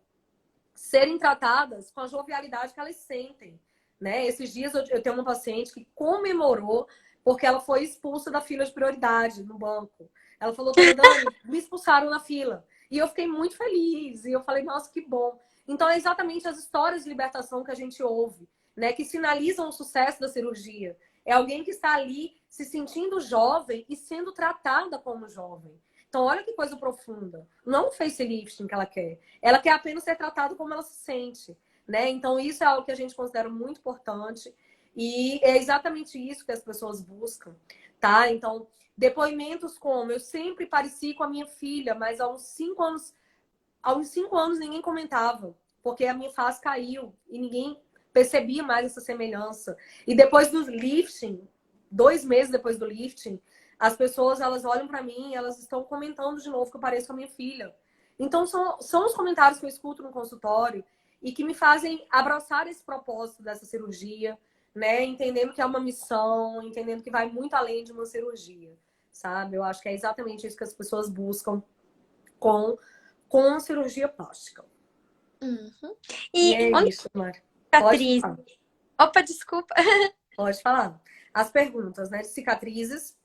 serem tratadas com a jovialidade que elas sentem, né? Esses dias eu tenho uma paciente que comemorou porque ela foi expulsa da fila de prioridade no banco. Ela falou, doutora Dani, me expulsaram na fila. E eu fiquei muito feliz. E eu falei, nossa, que bom. Então, é exatamente as histórias de libertação que a gente ouve, né? Que sinalizam o sucesso da cirurgia. É alguém que está ali se sentindo jovem e sendo tratada como jovem. Então, olha que coisa profunda. Não o facelifting que ela quer. Ela quer apenas ser tratada como ela se sente, né? Então, isso é algo que a gente considera muito importante. E é exatamente isso que as pessoas buscam, tá? Então, depoimentos como eu sempre pareci com a minha filha, mas há uns 5 anos ninguém comentava, porque a minha face caiu e ninguém percebia mais essa semelhança. E depois do lifting, 2 meses depois do lifting, as pessoas, elas olham para mim e elas estão comentando de novo que eu pareço com a minha filha. Então, são os comentários que eu escuto no consultório e que me fazem abraçar esse propósito dessa cirurgia, né? Entendendo que é uma missão, entendendo que vai muito além de uma cirurgia, sabe? Eu acho que é exatamente isso que as pessoas buscam com, com a cirurgia plástica. Uhum. E E é onde isso, Mari. Pode cicatriz? falar. Opa, desculpa. Pode falar. As perguntas, né? De cicatrizes.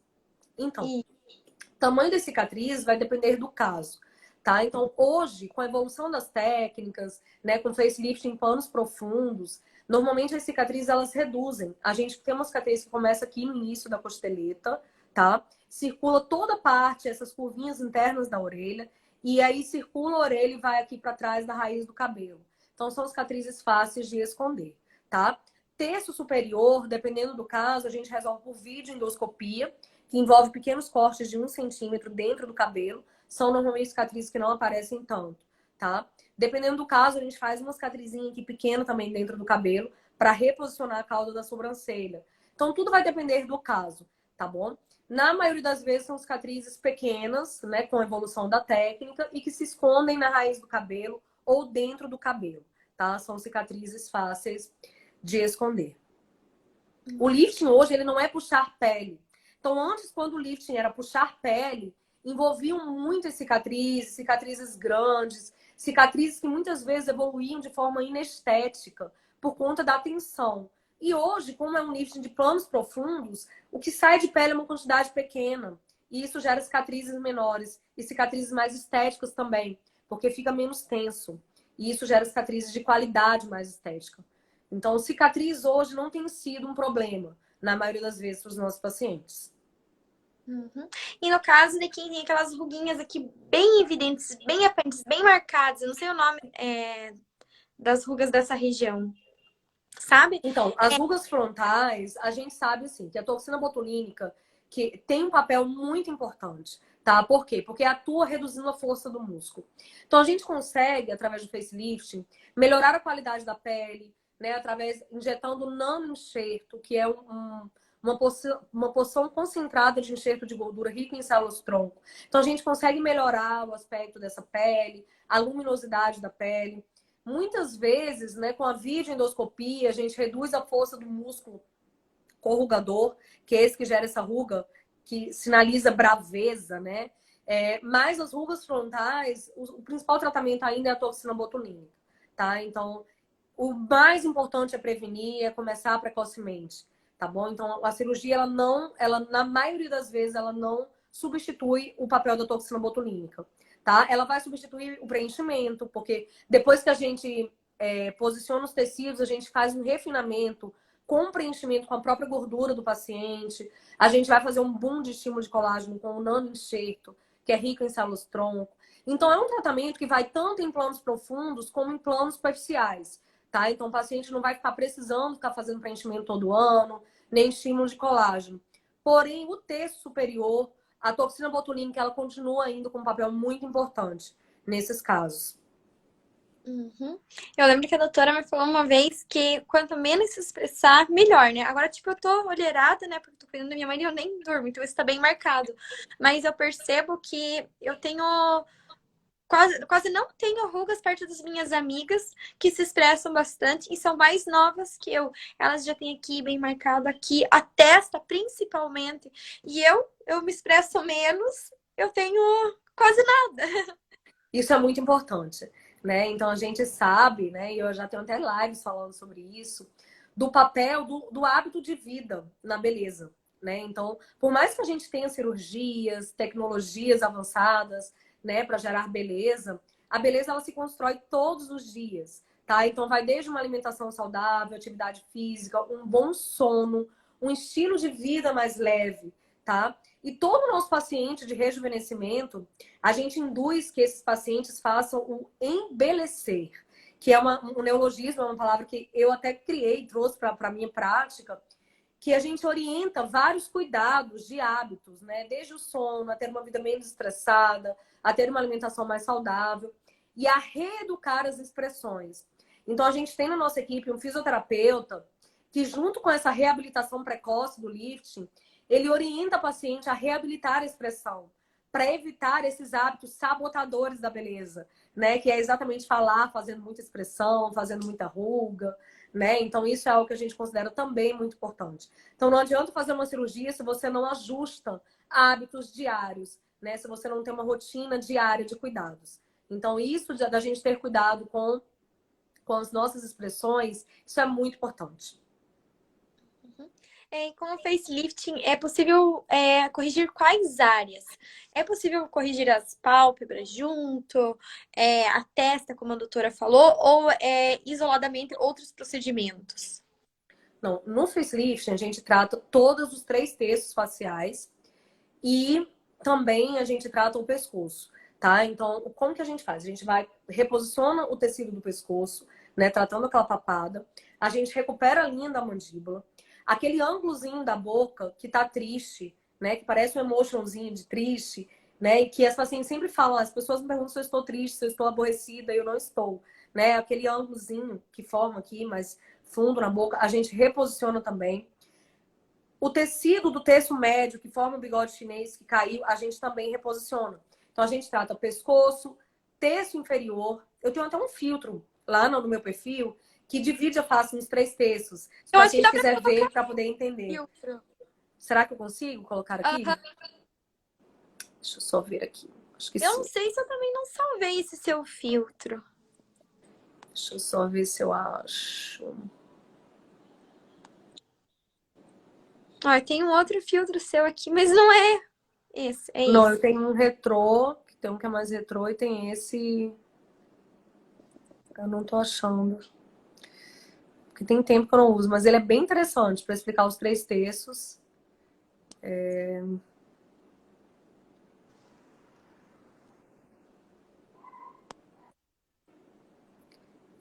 Então, E, o tamanho da cicatriz vai depender do caso, tá? Então, hoje, com a evolução das técnicas, né, com facelift em panos profundos, normalmente as cicatrizes, elas reduzem. A gente tem uma cicatriz que começa aqui no início da costeleta, tá? Circula toda a parte, essas curvinhas internas da orelha, e aí circula a orelha e vai aqui para trás da raiz do cabelo. Então, são cicatrizes fáceis de esconder, tá? Terço superior, dependendo do caso, a gente resolve por videoendoscopia, que envolve pequenos cortes de 1 centímetro dentro do cabelo. São normalmente cicatrizes que não aparecem tanto, tá? Dependendo do caso, a gente faz uma cicatrizinha aqui pequena também dentro do cabelo para reposicionar a cauda da sobrancelha. Então, tudo vai depender do caso, tá bom? Na maioria das vezes, são cicatrizes pequenas, né, com a evolução da técnica e que se escondem na raiz do cabelo ou dentro do cabelo, tá? São cicatrizes fáceis de esconder. O lifting hoje, ele não é puxar pele. Então, antes, quando o lifting era puxar pele, envolviam muitas cicatrizes, cicatrizes grandes, cicatrizes que muitas vezes evoluíam de forma inestética por conta da tensão. E hoje, como é um lifting de planos profundos, o que sai de pele é uma quantidade pequena. E isso gera cicatrizes menores e cicatrizes mais estéticas também, porque fica menos tenso. E isso gera cicatrizes de qualidade mais estética. Então, cicatriz hoje não tem sido um problema, na maioria das vezes, para os nossos pacientes. uhum. E no caso de quem tem aquelas ruguinhas aqui bem evidentes, bem aparentes, bem marcadas, eu não sei o nome das rugas dessa região, sabe? Então, as rugas frontais, a gente sabe, assim, que a toxina botulínica que tem um papel muito importante, tá? Por quê? Porque atua reduzindo a força do músculo. Então, a gente consegue, através do facelift, melhorar a qualidade da pele, né? Através, injetando nano-enxerto, que é uma porção concentrada de enxerto de gordura rico em células-tronco. Então, a gente consegue melhorar o aspecto dessa pele, a luminosidade da pele. Muitas vezes, né, com a videoendoscopia, a gente reduz a força do músculo corrugador, que é esse que gera essa ruga, que sinaliza braveza, né? Mas as rugas frontais, o principal tratamento ainda é a toxina botulínica, tá? Então, o mais importante é prevenir, é começar precocemente, tá bom? Então, a cirurgia, ela na maioria das vezes, ela não substitui o papel da toxina botulínica, tá? Ela vai substituir o preenchimento, porque depois que a gente posiciona os tecidos, a gente faz um refinamento com preenchimento com a própria gordura do paciente. A gente vai fazer um boom de estímulo de colágeno com o nano-enxerto, que é rico em células-tronco. Então, é um tratamento que vai tanto em planos profundos como em planos superficiais, tá? Então, o paciente não vai ficar precisando ficar fazendo preenchimento todo ano, nem estímulo de colágeno. Porém, o terço superior, a toxina botulínica, ela continua indo com um papel muito importante nesses casos. Uhum. Eu lembro que a doutora me falou uma vez que quanto menos se expressar, melhor, né? Agora, tipo, eu tô olheirada, né? Porque eu tô cuidando da minha mãe e eu nem durmo, então isso tá bem marcado. Mas eu percebo que eu tenho quase não tenho rugas perto das minhas amigas que se expressam bastante e são mais novas que eu. Elas já têm aqui bem marcado aqui, a testa principalmente. E eu me expresso menos, eu tenho quase nada. Isso é muito importante, né? Então a gente sabe, né? E eu já tenho até lives falando sobre isso, do papel do hábito de vida na beleza, né? Então, por mais que a gente tenha cirurgias, tecnologias avançadas, né, para gerar beleza, a beleza ela se constrói todos os dias, tá? Então vai desde uma alimentação saudável, atividade física, um bom sono, um estilo de vida mais leve, tá? E todo o nosso paciente de rejuvenescimento, a gente induz que esses pacientes façam o embelecer, que é um neologismo, é uma palavra que eu até criei, trouxe para a minha prática, que a gente orienta vários cuidados de hábitos, né? Desde o sono, a ter uma vida menos estressada, a ter uma alimentação mais saudável e a reeducar as expressões. Então, a gente tem na nossa equipe um fisioterapeuta que, junto com essa reabilitação precoce do lifting, ele orienta o paciente a reabilitar a expressão, para evitar esses hábitos sabotadores da beleza, né? Que é exatamente falar fazendo muita expressão, fazendo muita ruga, né? Então, isso é algo que a gente considera também muito importante. Então, não adianta fazer uma cirurgia se você não ajusta hábitos diários, né? Se você não tem uma rotina diária de cuidados. Então, isso da gente ter cuidado com as nossas expressões, isso é muito importante. Com o facelifting, é possível corrigir quais áreas? É possível corrigir as pálpebras junto, a testa, como a doutora falou, ou isoladamente outros procedimentos? Não, no facelift a gente trata todos os 3 terços faciais e também a gente trata o pescoço, tá? Então, como que a gente faz? A gente vai, reposiciona o tecido do pescoço, né? Tratando aquela papada. A gente recupera a linha da mandíbula. Aquele ângulozinho da boca que tá triste, né? Que parece um emotionzinho de triste, né? E que as pacientes sempre falam, as pessoas me perguntam se eu estou triste, se eu estou aborrecida, e eu não estou, né? Aquele ângulozinho que forma aqui, mais fundo na boca, a gente reposiciona também. O tecido do terço médio, que forma o bigode chinês que caiu, a gente também reposiciona. Então, a gente trata pescoço, terço inferior. Eu tenho até um filtro lá no meu perfil que divide a face nos 3 terços. Se o Eu acho que paciente dá para quiser colocar ver para poder entender. filtro. Será que eu consigo colocar aqui? Aham. Deixa eu só ver aqui. Acho que Eu não sim. sei se eu também não salvei esse seu filtro. Deixa eu só ver se eu acho. Ó, tem um outro filtro seu aqui, mas não é esse, é Não, eu esse. tenho um retrô, que tem um que é mais retrô, e tem esse. Eu não tô achando. Porque tem tempo que eu não uso, mas ele é bem interessante para explicar os 3 terços.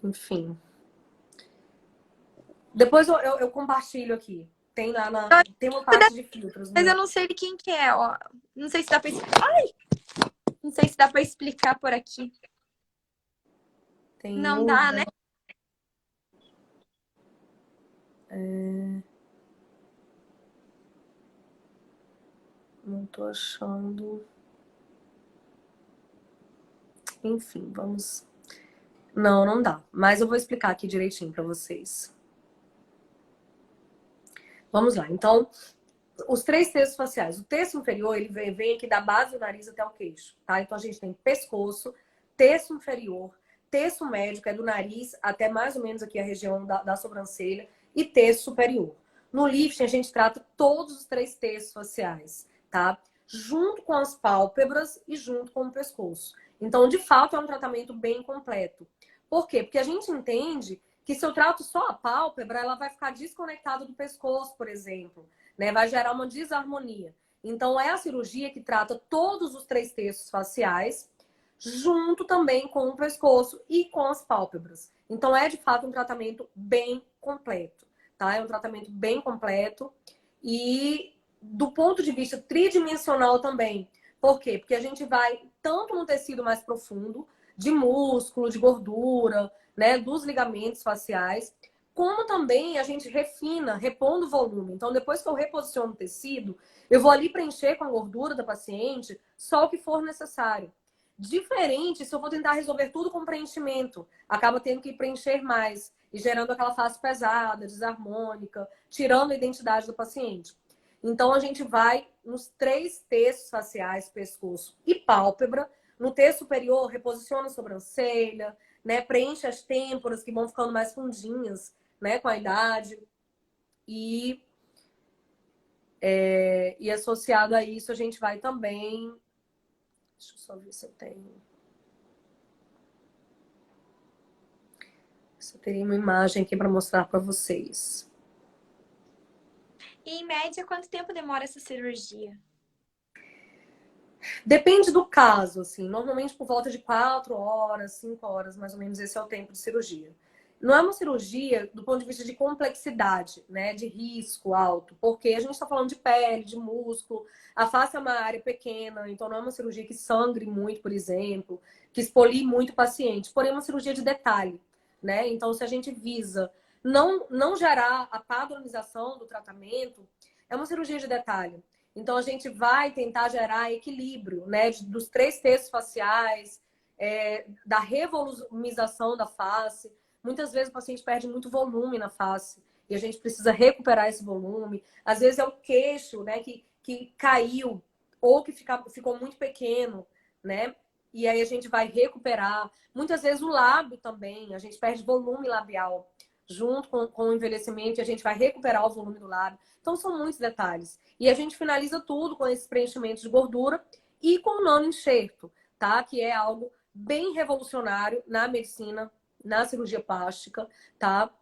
Enfim. Depois eu compartilho aqui. Tem lá tem uma parte de filtros Mas eu no. não sei de quem que é, ó. Não sei se dá pra... Ai! Não sei se dá pra explicar por aqui. Tem Não dá, né? nuda. Não tô achando. Enfim, vamos. Não, não dá. Mas eu vou explicar aqui direitinho para vocês. Vamos lá. Então, os três terços faciais. O terço inferior, ele vem aqui da base do nariz até o queixo, tá? Então, a gente tem pescoço, terço inferior, terço médio, que é do nariz até mais ou menos aqui a região da sobrancelha, e terço superior. No lifting, a gente trata todos os três terços faciais, tá? Junto com as pálpebras e junto com o pescoço. Então, de fato, é um tratamento bem completo. Por quê? Porque a gente entende que se eu trato só a pálpebra, ela vai ficar desconectada do pescoço, por exemplo, né? Vai gerar uma desarmonia. Então, é a cirurgia que trata todos os três terços faciais, junto também com o pescoço e com as pálpebras. Então, é de fato um tratamento bem completo, tá? É um tratamento bem completo e do ponto de vista tridimensional também. Por quê? Porque a gente vai tanto no tecido mais profundo, de músculo, de gordura, né, dos ligamentos faciais, como também a gente refina, repondo o volume. Então, depois que eu reposiciono o tecido, eu vou ali preencher com a gordura da paciente só o que for necessário. Diferente se eu vou tentar resolver tudo com preenchimento. Acaba tendo que preencher mais e gerando aquela face pesada, desarmônica, tirando a identidade do paciente. Então, a gente vai nos três terços faciais, pescoço e pálpebra. No terço superior, reposiciona a sobrancelha, né? Preenche as têmporas que vão ficando mais fundinhas, né? Com a idade. E, e associado a isso, a gente vai também... Deixa eu só ver se eu tenho... Se eu teria uma imagem aqui para mostrar para vocês. E, em média, quanto tempo demora essa cirurgia? Depende do caso, assim. Normalmente por volta de 4 horas, 5 horas, mais ou menos, esse é o tempo de cirurgia. Não é uma cirurgia do ponto de vista de complexidade, né? De risco alto, porque a gente está falando de pele, de músculo, a face é uma área pequena, então não é uma cirurgia que sangre muito, por exemplo, que expolie muito o paciente, porém é uma cirurgia de detalhe, né? Então, se a gente visa não gerar a padronização do tratamento, é uma cirurgia de detalhe. Então, a gente vai tentar gerar equilíbrio, né? Dos três terços faciais, da revolumização da face. Muitas vezes o paciente perde muito volume na face e a gente precisa recuperar esse volume. Às vezes é o queixo, né, que caiu ou que ficou muito pequeno, né? E aí a gente vai recuperar. Muitas vezes o lábio também, a gente perde volume labial junto com o envelhecimento e a gente vai recuperar o volume do lábio. Então são muitos detalhes. E a gente finaliza tudo com esse preenchimento de gordura e com o nano enxerto, tá? Que é algo bem revolucionário na medicina, na cirurgia plástica, tá?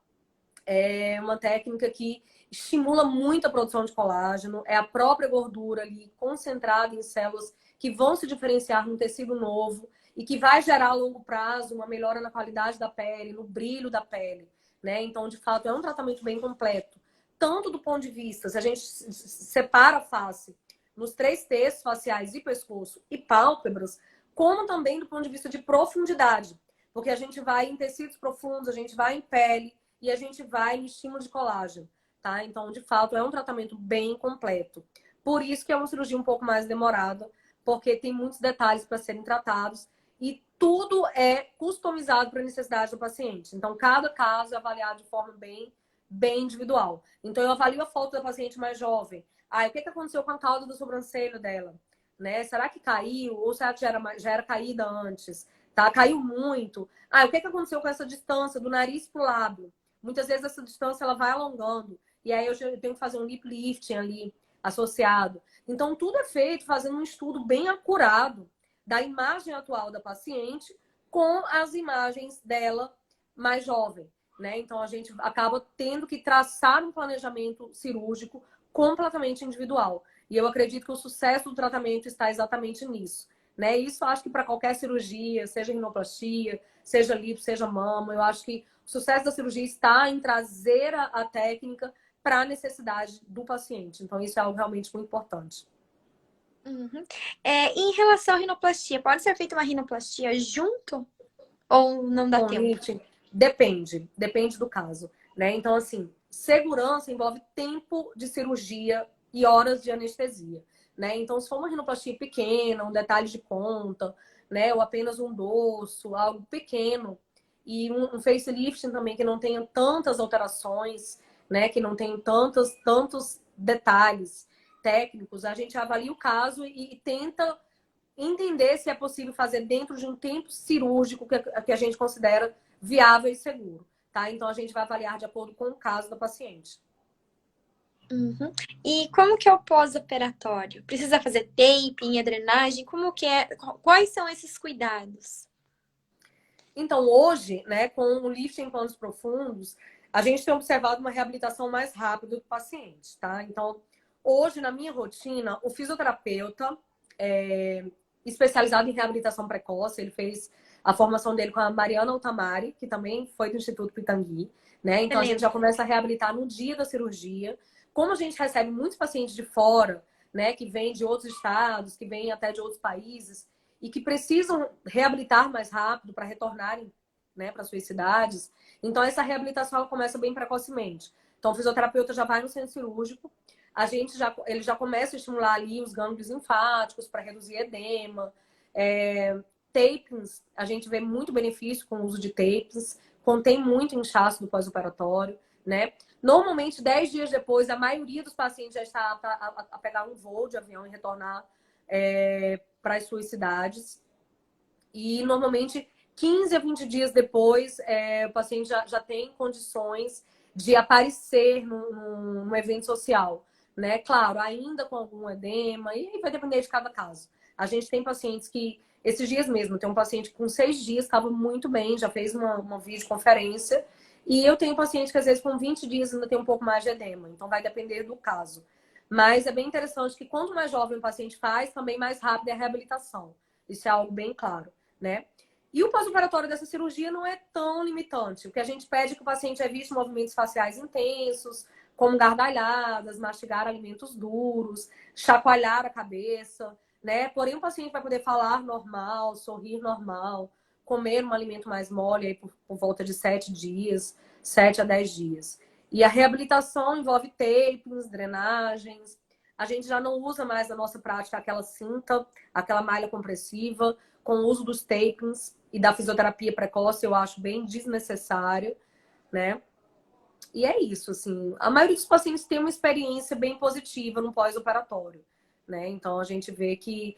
É uma técnica que estimula muito a produção de colágeno, é a própria gordura ali concentrada em células que vão se diferenciar num tecido novo e que vai gerar a longo prazo uma melhora na qualidade da pele, no brilho da pele, né? Então, de fato, é um tratamento bem completo. Tanto do ponto de vista, se a gente separa a face nos três terços faciais e pescoço e pálpebras, como também do ponto de vista de profundidade. Porque a gente vai em tecidos profundos, a gente vai em pele e a gente vai no estímulo de colágeno, tá? Então, de fato, é um tratamento bem completo. Por isso que é uma cirurgia um pouco mais demorada, porque tem muitos detalhes para serem tratados e tudo é customizado para a necessidade do paciente. Então, cada caso é avaliado de forma bem individual. Então, eu avalio a foto da paciente mais jovem. Ah, o que aconteceu com a cauda da sobrancelha dela? Né? Será que caiu? Ou será que já era caída antes? Tá? Caiu muito. Ah, o que aconteceu com essa distância do nariz pro lábio? Muitas vezes essa distância ela vai alongando. E aí eu tenho que fazer um lip lifting ali associado. Então, tudo é feito fazendo um estudo bem acurado da imagem atual da paciente com as imagens dela mais jovem, né? Então, a gente acaba tendo que traçar um planejamento cirúrgico completamente individual. E eu acredito que o sucesso do tratamento está exatamente nisso, né? Isso eu acho que para qualquer cirurgia, seja rinoplastia, seja lipo, seja mama, eu acho que o sucesso da cirurgia está em trazer a técnica para a necessidade do paciente. Então, isso é algo realmente muito importante. Uhum. Em relação à rinoplastia, pode ser feita uma rinoplastia junto ou não dá Com tempo? lifting, depende do caso, né? Então, assim, segurança envolve tempo de cirurgia e horas de anestesia, né? Então, se for uma rinoplastia pequena, um detalhe de ponta, né? Ou apenas um dorso, algo pequeno, e um facelifting também que não tenha tantas alterações, né, que não tem tantos detalhes técnicos, a gente avalia o caso e tenta entender se é possível fazer dentro de um tempo cirúrgico que a gente considera viável e seguro, tá? Então, a gente vai avaliar de acordo com o caso da paciente. Uhum. E como que é o pós-operatório? Precisa fazer taping, a drenagem? Como que é? Quais são esses cuidados? Então, hoje, né, com o lifting em planos profundos, a gente tem observado uma reabilitação mais rápida do paciente, tá? Então, hoje, na minha rotina, o fisioterapeuta especializado em reabilitação precoce, ele fez a formação dele com a Mariana Altamari, que também foi do Instituto Pitangui, né? Então, a gente já começa a reabilitar no dia da cirurgia. Como a gente recebe muitos pacientes de fora, né, que vêm de outros estados, que vêm até de outros países, e que precisam reabilitar mais rápido para retornarem, né, para suas cidades. Então, essa reabilitação ela começa bem precocemente. Então, o fisioterapeuta já vai no centro cirúrgico, ele já começa a estimular ali os gânglios linfáticos para reduzir edema. Tapings, a gente vê muito benefício com o uso de tapings, contém muito inchaço do pós-operatório, né? Normalmente, 10 dias depois, a maioria dos pacientes já está apta a pegar um voo de avião e retornar para as suas cidades. E, normalmente, 15 a 20 dias depois, o paciente já tem condições de aparecer num evento social, né? Claro, ainda com algum edema, e vai depender de cada caso. A gente tem pacientes que, esses dias mesmo, tem um paciente que com 6 dias estava muito bem, já fez uma videoconferência, e eu tenho paciente que às vezes com 20 dias ainda tem um pouco mais de edema, então vai depender do caso. Mas é bem interessante que quanto mais jovem o paciente faz, também mais rápida é a reabilitação. Isso é algo bem claro, né? E o pós-operatório dessa cirurgia não é tão limitante. O que a gente pede é que o paciente evite movimentos faciais intensos, como gargalhadas, mastigar alimentos duros, chacoalhar a cabeça, né? Porém, o paciente vai poder falar normal, sorrir normal, comer um alimento mais mole aí por volta de 7 dias, 7 a 10 dias. E a reabilitação envolve tapings, drenagens. A gente já não usa mais na nossa prática aquela cinta, aquela malha compressiva. Com o uso dos tapings e da fisioterapia precoce, eu acho bem desnecessário, né? E é isso, assim. A maioria dos pacientes tem uma experiência bem positiva no pós-operatório, né? Então, a gente vê que...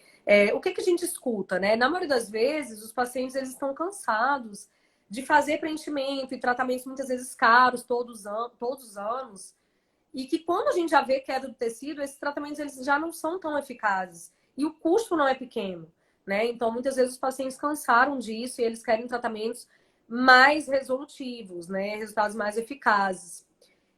o que a gente escuta, né? Na maioria das vezes, os pacientes, eles estão cansados de fazer preenchimento e tratamentos muitas vezes caros todos os anos, e que quando a gente já vê queda do tecido, esses tratamentos eles já não são tão eficazes. E o custo não é pequeno, né? Então, muitas vezes os pacientes cansaram disso e eles querem tratamentos mais resolutivos, né? Resultados mais eficazes.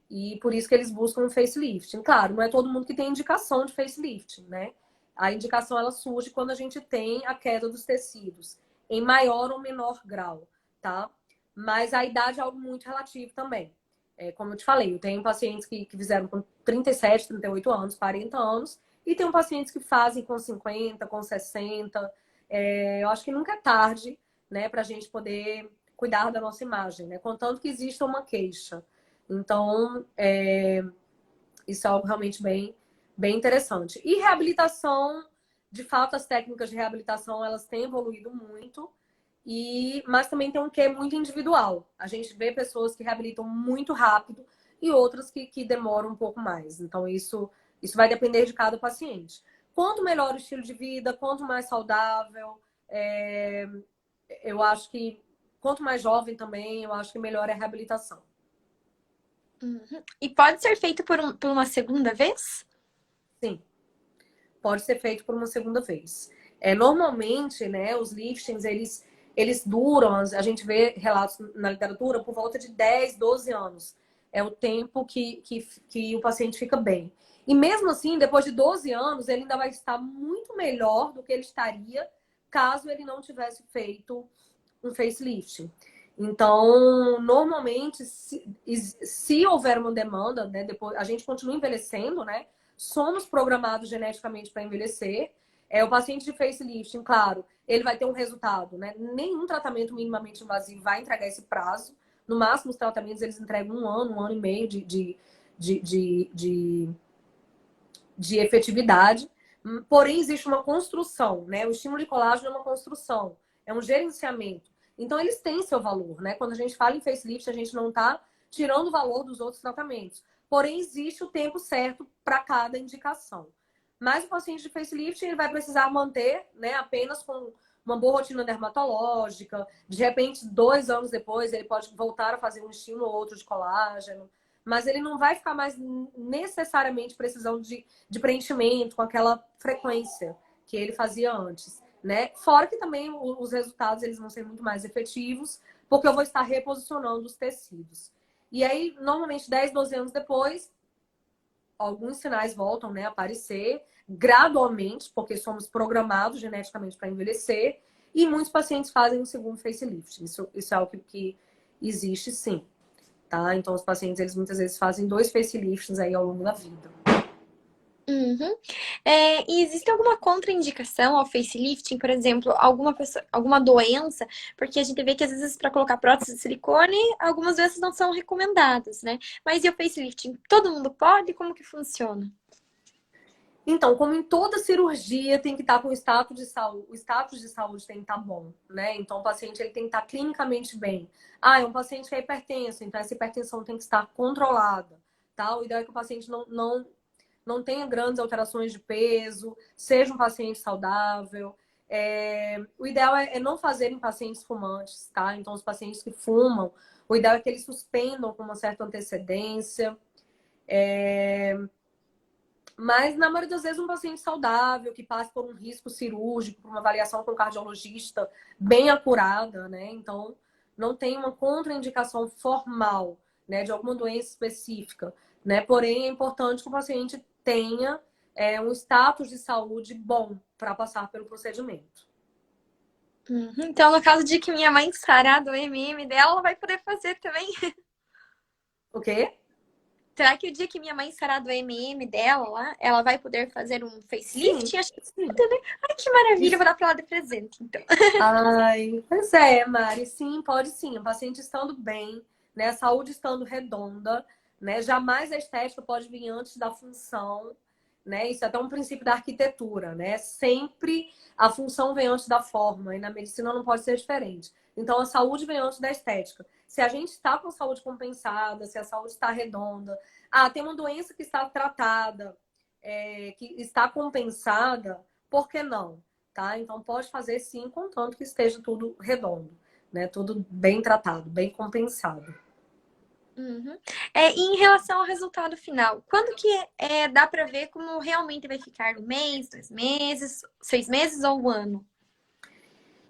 E por isso que eles buscam um facelift. Claro, não é todo mundo que tem indicação de facelift, né? A indicação ela surge quando a gente tem a queda dos tecidos, em maior ou menor grau, tá? Mas a idade é algo muito relativo também. Como eu te falei, eu tenho pacientes que fizeram com 37, 38 anos, 40 anos, e tenho pacientes que fazem com 50, com 60. Eu acho que nunca é tarde, né, para a gente poder cuidar da nossa imagem, né? Contanto que exista uma queixa. Então, isso é algo realmente bem interessante. E reabilitação, de fato, as técnicas de reabilitação, elas têm evoluído muito, mas também tem um quê muito individual. A gente vê pessoas que reabilitam muito rápido e outras que demoram um pouco mais. Então, isso vai depender de cada paciente. Quanto melhor o estilo de vida, quanto mais saudável, eu acho que quanto mais jovem também, eu acho que melhor é a reabilitação. Uhum. E pode ser feito por uma segunda vez? Sim, pode ser feito por uma segunda vez. Normalmente, né, os liftings, eles duram, a gente vê relatos na literatura, por volta de 10, 12 anos. É o tempo que o paciente fica bem. E mesmo assim, depois de 12 anos, ele ainda vai estar muito melhor do que ele estaria caso ele não tivesse feito um facelift. Então, normalmente, se houver uma demanda, né, depois a gente continua envelhecendo, né? Somos programados geneticamente para envelhecer. O paciente de facelifting, claro, ele vai ter um resultado, né? Nenhum tratamento minimamente invasivo vai entregar esse prazo. No máximo, os tratamentos eles entregam um ano e meio de efetividade. Porém, existe uma construção, né? O estímulo de colágeno é uma construção, é um gerenciamento. Então, eles têm seu valor, né? Quando a gente fala em facelift, a gente não está tirando o valor dos outros tratamentos. Porém, existe o tempo certo para cada indicação. Mas o paciente de facelift ele vai precisar manter, né, apenas com uma boa rotina dermatológica. De repente, 2 anos depois, ele pode voltar a fazer um estímulo ou outro de colágeno. Mas ele não vai ficar mais necessariamente precisando de preenchimento com aquela frequência que ele fazia antes, né? Fora que também os resultados eles vão ser muito mais efetivos, porque eu vou estar reposicionando os tecidos. E aí, normalmente, 10, 12 anos depois, alguns sinais voltam, né, a aparecer gradualmente, porque somos programados geneticamente para envelhecer, e muitos pacientes fazem um segundo facelift. Isso é algo que existe, sim. Tá? Então, os pacientes, eles muitas vezes fazem 2 facelifts aí ao longo da vida. Uhum. E existe alguma contraindicação ao facelifting, por exemplo, alguma doença? Porque a gente vê que às vezes para colocar prótese de silicone, algumas doenças não são recomendadas, né? Mas e o facelifting? Todo mundo pode? Como que funciona? Então, como em toda cirurgia, tem que estar com o status de saúde. O status de saúde tem que estar bom, né? Então, o paciente ele tem que estar clinicamente bem. Ah, é um paciente que é hipertenso, então essa hipertensão tem que estar controlada, tá? O ideal é que o paciente não tenha grandes alterações de peso, seja um paciente saudável. O ideal é não fazer em pacientes fumantes, tá? Então, os pacientes que fumam, o ideal é que eles suspendam com uma certa antecedência. Mas, na maioria das vezes, um paciente saudável, que passe por um risco cirúrgico, por uma avaliação com um cardiologista bem acurada, né? Então, não tem uma contraindicação formal, né, de alguma doença específica, né? Porém, é importante que o paciente tenha um status de saúde bom para passar pelo procedimento. Uhum. Então, no caso de que minha mãe sarar do MM dela, ela vai poder fazer também. O quê? Será que o dia que minha mãe sarar do MM dela lá, ela vai poder fazer um Sim, facelift? Acho que sim. vai, né? Ai, que maravilha, eu Isso. vou dar pra ela de presente, então. Ai, pois é, Mari, sim, pode sim. O paciente estando bem, né? A saúde estando redonda, né? Jamais a estética pode vir antes da função, né? Isso é até um princípio da arquitetura, né? Sempre a função vem antes da forma, e na medicina não pode ser diferente. Então, a saúde vem antes da estética. Se a gente está com a saúde compensada, se a saúde está redonda, tem uma doença que está tratada, que está compensada, por que não? Tá? Então pode fazer sim, contanto que esteja tudo redondo, né? Tudo bem tratado, bem compensado. Uhum. E em relação ao resultado final, quando que dá pra ver como realmente vai ficar? Um mês, 2 meses, 6 meses ou um ano?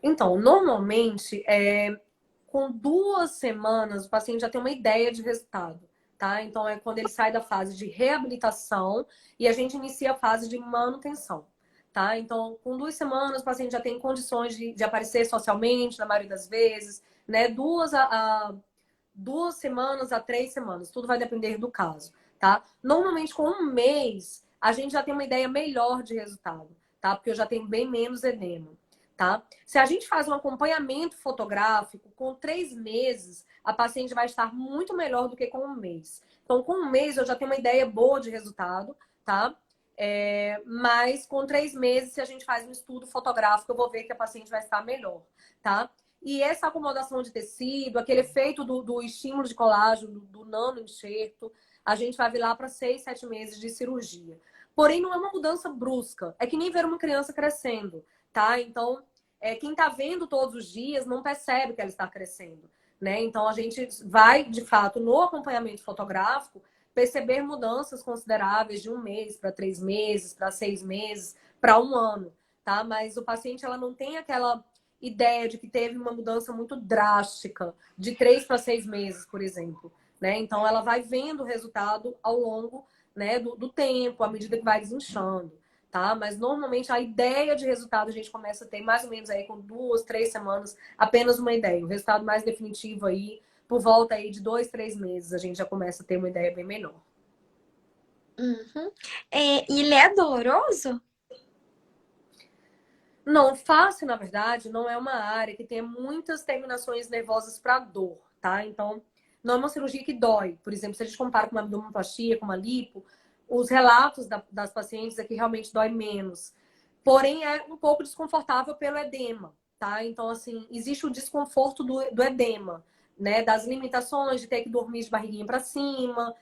Então, normalmente, com 2 semanas, o paciente já tem uma ideia de resultado, tá? Então, é quando ele sai da fase de reabilitação e a gente inicia a fase de manutenção, tá? Então, com 2 semanas, o paciente já tem condições de aparecer socialmente, na maioria das vezes, né? 2 semanas a 3 semanas, tudo vai depender do caso, tá? Normalmente, com um mês, a gente já tem uma ideia melhor de resultado, tá? Porque eu já tenho bem menos edema, tá? Se a gente faz um acompanhamento fotográfico, com 3 meses, a paciente vai estar muito melhor do que com um mês. Então, com um mês, eu já tenho uma ideia boa de resultado, tá? Mas com 3 meses, se a gente faz um estudo fotográfico, eu vou ver que a paciente vai estar melhor, tá? E essa acomodação de tecido, aquele efeito do estímulo de colágeno, do nano enxerto, a gente vai vir lá para 6, 7 meses de cirurgia. Porém, não é uma mudança brusca. É que nem ver uma criança crescendo, tá? Então, quem está vendo todos os dias não percebe que ela está crescendo, né? Então, a gente vai, de fato, no acompanhamento fotográfico, perceber mudanças consideráveis de um mês para 3 meses, para 6 meses, para um ano, tá? Mas o paciente, ela não tem aquela ideia de que teve uma mudança muito drástica, de 3 para 6 meses, por exemplo, né? Então, ela vai vendo o resultado ao longo, né, do tempo, à medida que vai desinchando, tá? Mas, normalmente, a ideia de resultado a gente começa a ter mais ou menos aí com 2, 3 semanas, apenas uma ideia. O resultado mais definitivo aí, por volta aí de 2, 3 meses, a gente já começa a ter uma ideia bem melhor. Uhum. E ele é doloroso? Não, fácil, na verdade, não é uma área que tenha muitas terminações nervosas para dor, tá? Então, não é uma cirurgia que dói. Por exemplo, se a gente compara com uma abdominoplastia, com uma lipo, os relatos das pacientes é que realmente dói menos. Porém, é um pouco desconfortável pelo edema, tá? Então, assim, existe o desconforto do edema, né? Das limitações de ter que dormir de barriguinha para cima,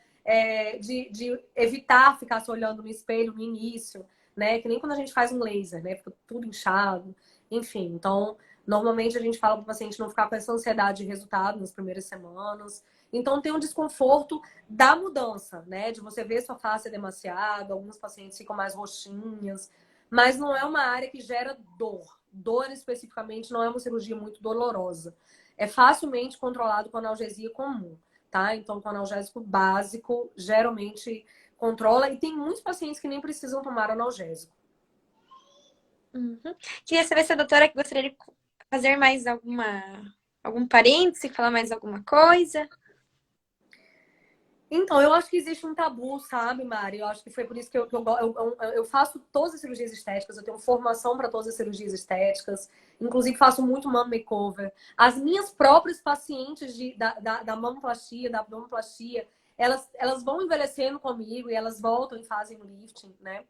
de evitar ficar se olhando no espelho no início, né? Que nem quando a gente faz um laser, né? Fica tudo inchado, enfim. Então, normalmente a gente fala para o paciente não ficar com essa ansiedade de resultado nas primeiras semanas. Então, tem um desconforto da mudança, né? De você ver sua face demasiado, alguns pacientes ficam mais roxinhas, mas não é uma área que gera dor. Dor, especificamente, não é uma cirurgia muito dolorosa. É facilmente controlado com analgesia comum, tá? Então, com analgésico básico, geralmente controla. E tem muitos pacientes que nem precisam tomar analgésico. Uhum. Queria saber se a doutora gostaria de fazer mais algum parêntese, falar mais alguma coisa. Então, eu acho que existe um tabu, sabe, Mari? Eu acho que foi por isso que eu faço todas as cirurgias estéticas, eu tenho formação para todas as cirurgias estéticas, inclusive faço muito mama makeover. As minhas próprias pacientes da mamoplastia, da abdominoplastia, elas vão envelhecendo comigo e elas voltam e fazem o lifting, né?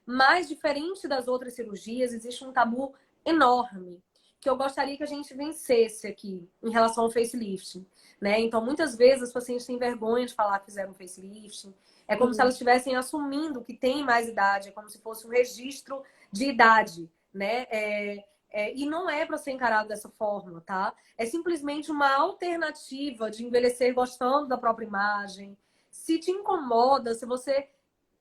Mas, diferente das outras cirurgias, existe um tabu enorme que eu gostaria que a gente vencesse aqui em relação ao facelift, né? Então, muitas vezes as pacientes têm vergonha de falar que fizeram um facelift. É como se elas estivessem assumindo que têm mais idade, é como se fosse um registro de idade, né? E não é para ser encarado dessa forma, tá? É simplesmente uma alternativa de envelhecer gostando da própria imagem. Se te incomoda, se você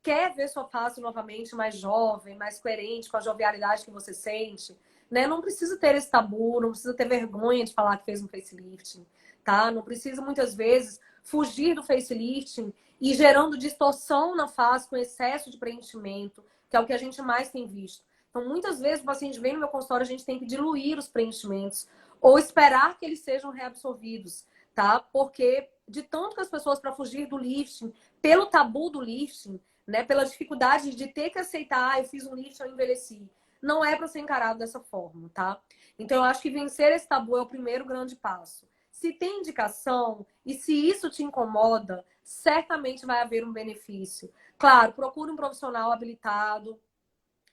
quer ver sua face novamente mais jovem, mais coerente com a jovialidade que você sente, né? Não precisa ter esse tabu, não precisa ter vergonha de falar que fez um facelift, tá? Não precisa, muitas vezes, fugir do facelift e gerando distorção na face com excesso de preenchimento, que é o que a gente mais tem visto. Então, muitas vezes, o paciente vem no meu consultório, a gente tem que diluir os preenchimentos ou esperar que eles sejam reabsorvidos, tá? Porque de tanto que as pessoas, para fugir do lifting, pelo tabu do lifting, né, pela dificuldade de ter que aceitar, eu fiz um lifting, eu envelheci. Não é para ser encarado dessa forma, tá? Então, eu acho que vencer esse tabu é o primeiro grande passo. Se tem indicação e se isso te incomoda, certamente vai haver um benefício. Claro, procure um profissional habilitado.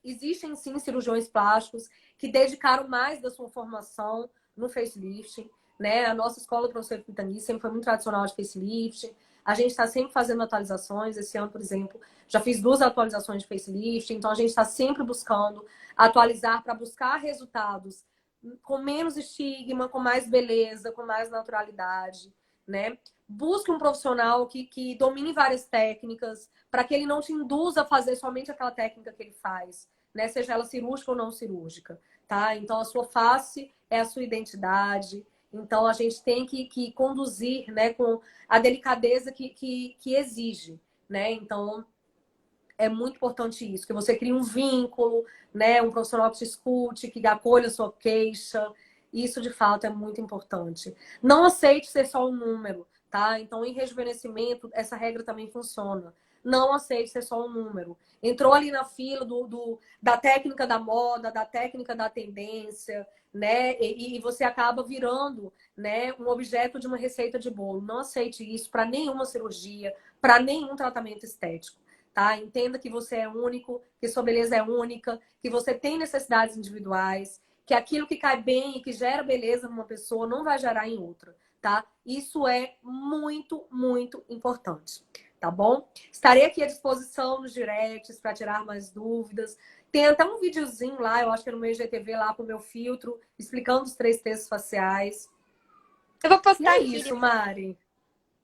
Existem, sim, cirurgiões plásticos que dedicaram mais da sua formação no facelift, né? A nossa escola do professor Pitani sempre foi muito tradicional de facelift. A gente está sempre fazendo atualizações. Esse ano, por exemplo, já fiz 2 atualizações de facelift. Então, a gente está sempre buscando atualizar para buscar resultados com menos estigma, com mais beleza, com mais naturalidade, né? Busque um profissional que domine várias técnicas para que ele não te induza a fazer somente aquela técnica que ele faz, né? Seja ela cirúrgica ou não cirúrgica, tá? Então, a sua face é a sua identidade. Então, a gente tem que conduzir, né, com a delicadeza que exige, né? Então, é muito importante isso, que você crie um vínculo, né? Um profissional que te escute, que acolha a sua queixa. Isso, de fato, é muito importante. Não aceite ser só um número, tá? Então, em rejuvenescimento, essa regra também funciona. Não aceite ser só um número. Entrou ali na fila da técnica da moda, da técnica da tendência, né? E você acaba virando, né, um objeto de uma receita de bolo. Não aceite isso para nenhuma cirurgia, para nenhum tratamento estético. Tá? Entenda que você é único, que sua beleza é única, que você tem necessidades individuais, que aquilo que cai bem e que gera beleza numa pessoa não vai gerar em outra, tá? Isso é muito, muito importante, tá bom? Estarei aqui à disposição nos directs para tirar mais dúvidas. Tem até um videozinho lá, eu acho que é no meu IGTV lá com o meu filtro, explicando os 3 textos faciais. Eu vou E postar é aqui isso, Mari.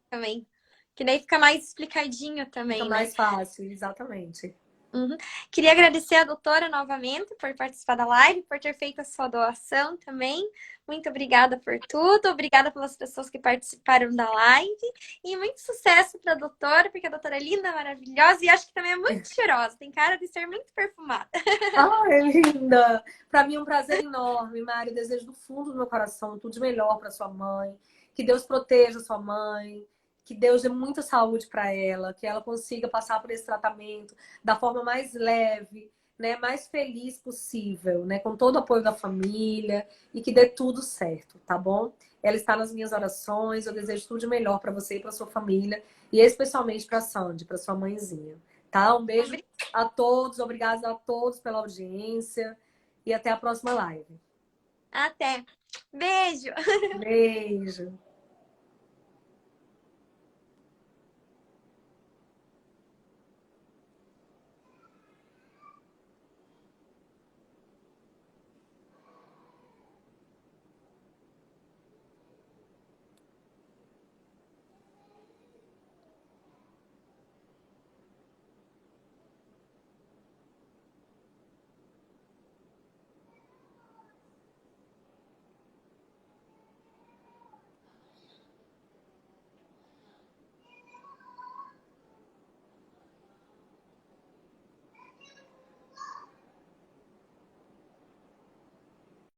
também. Que daí fica mais explicadinho Fica também, né? mais fácil, exatamente. Uhum. Queria agradecer a doutora novamente por participar da live, por ter feito a sua doação também. Muito obrigada por tudo, obrigada pelas pessoas que participaram da live e muito sucesso para a doutora, porque a doutora é linda, maravilhosa e acho que também é muito cheirosa, tem cara de ser muito perfumada. Ai, linda! Para mim é um prazer enorme, Mari. Eu desejo do fundo do meu coração tudo de melhor para sua mãe. Que Deus proteja sua mãe. Que Deus dê muita saúde para ela. Que ela consiga passar por esse tratamento da forma mais leve, né? Mais feliz possível, né? Com todo o apoio da família. E que dê tudo certo, tá bom? Ela está nas minhas orações. Eu desejo tudo de melhor para você e para sua família. E especialmente para Sandy, para sua mãezinha. Tá? Um beijo a todos, obrigada a todos pela audiência e até a próxima live. Até. Beijo! Beijo!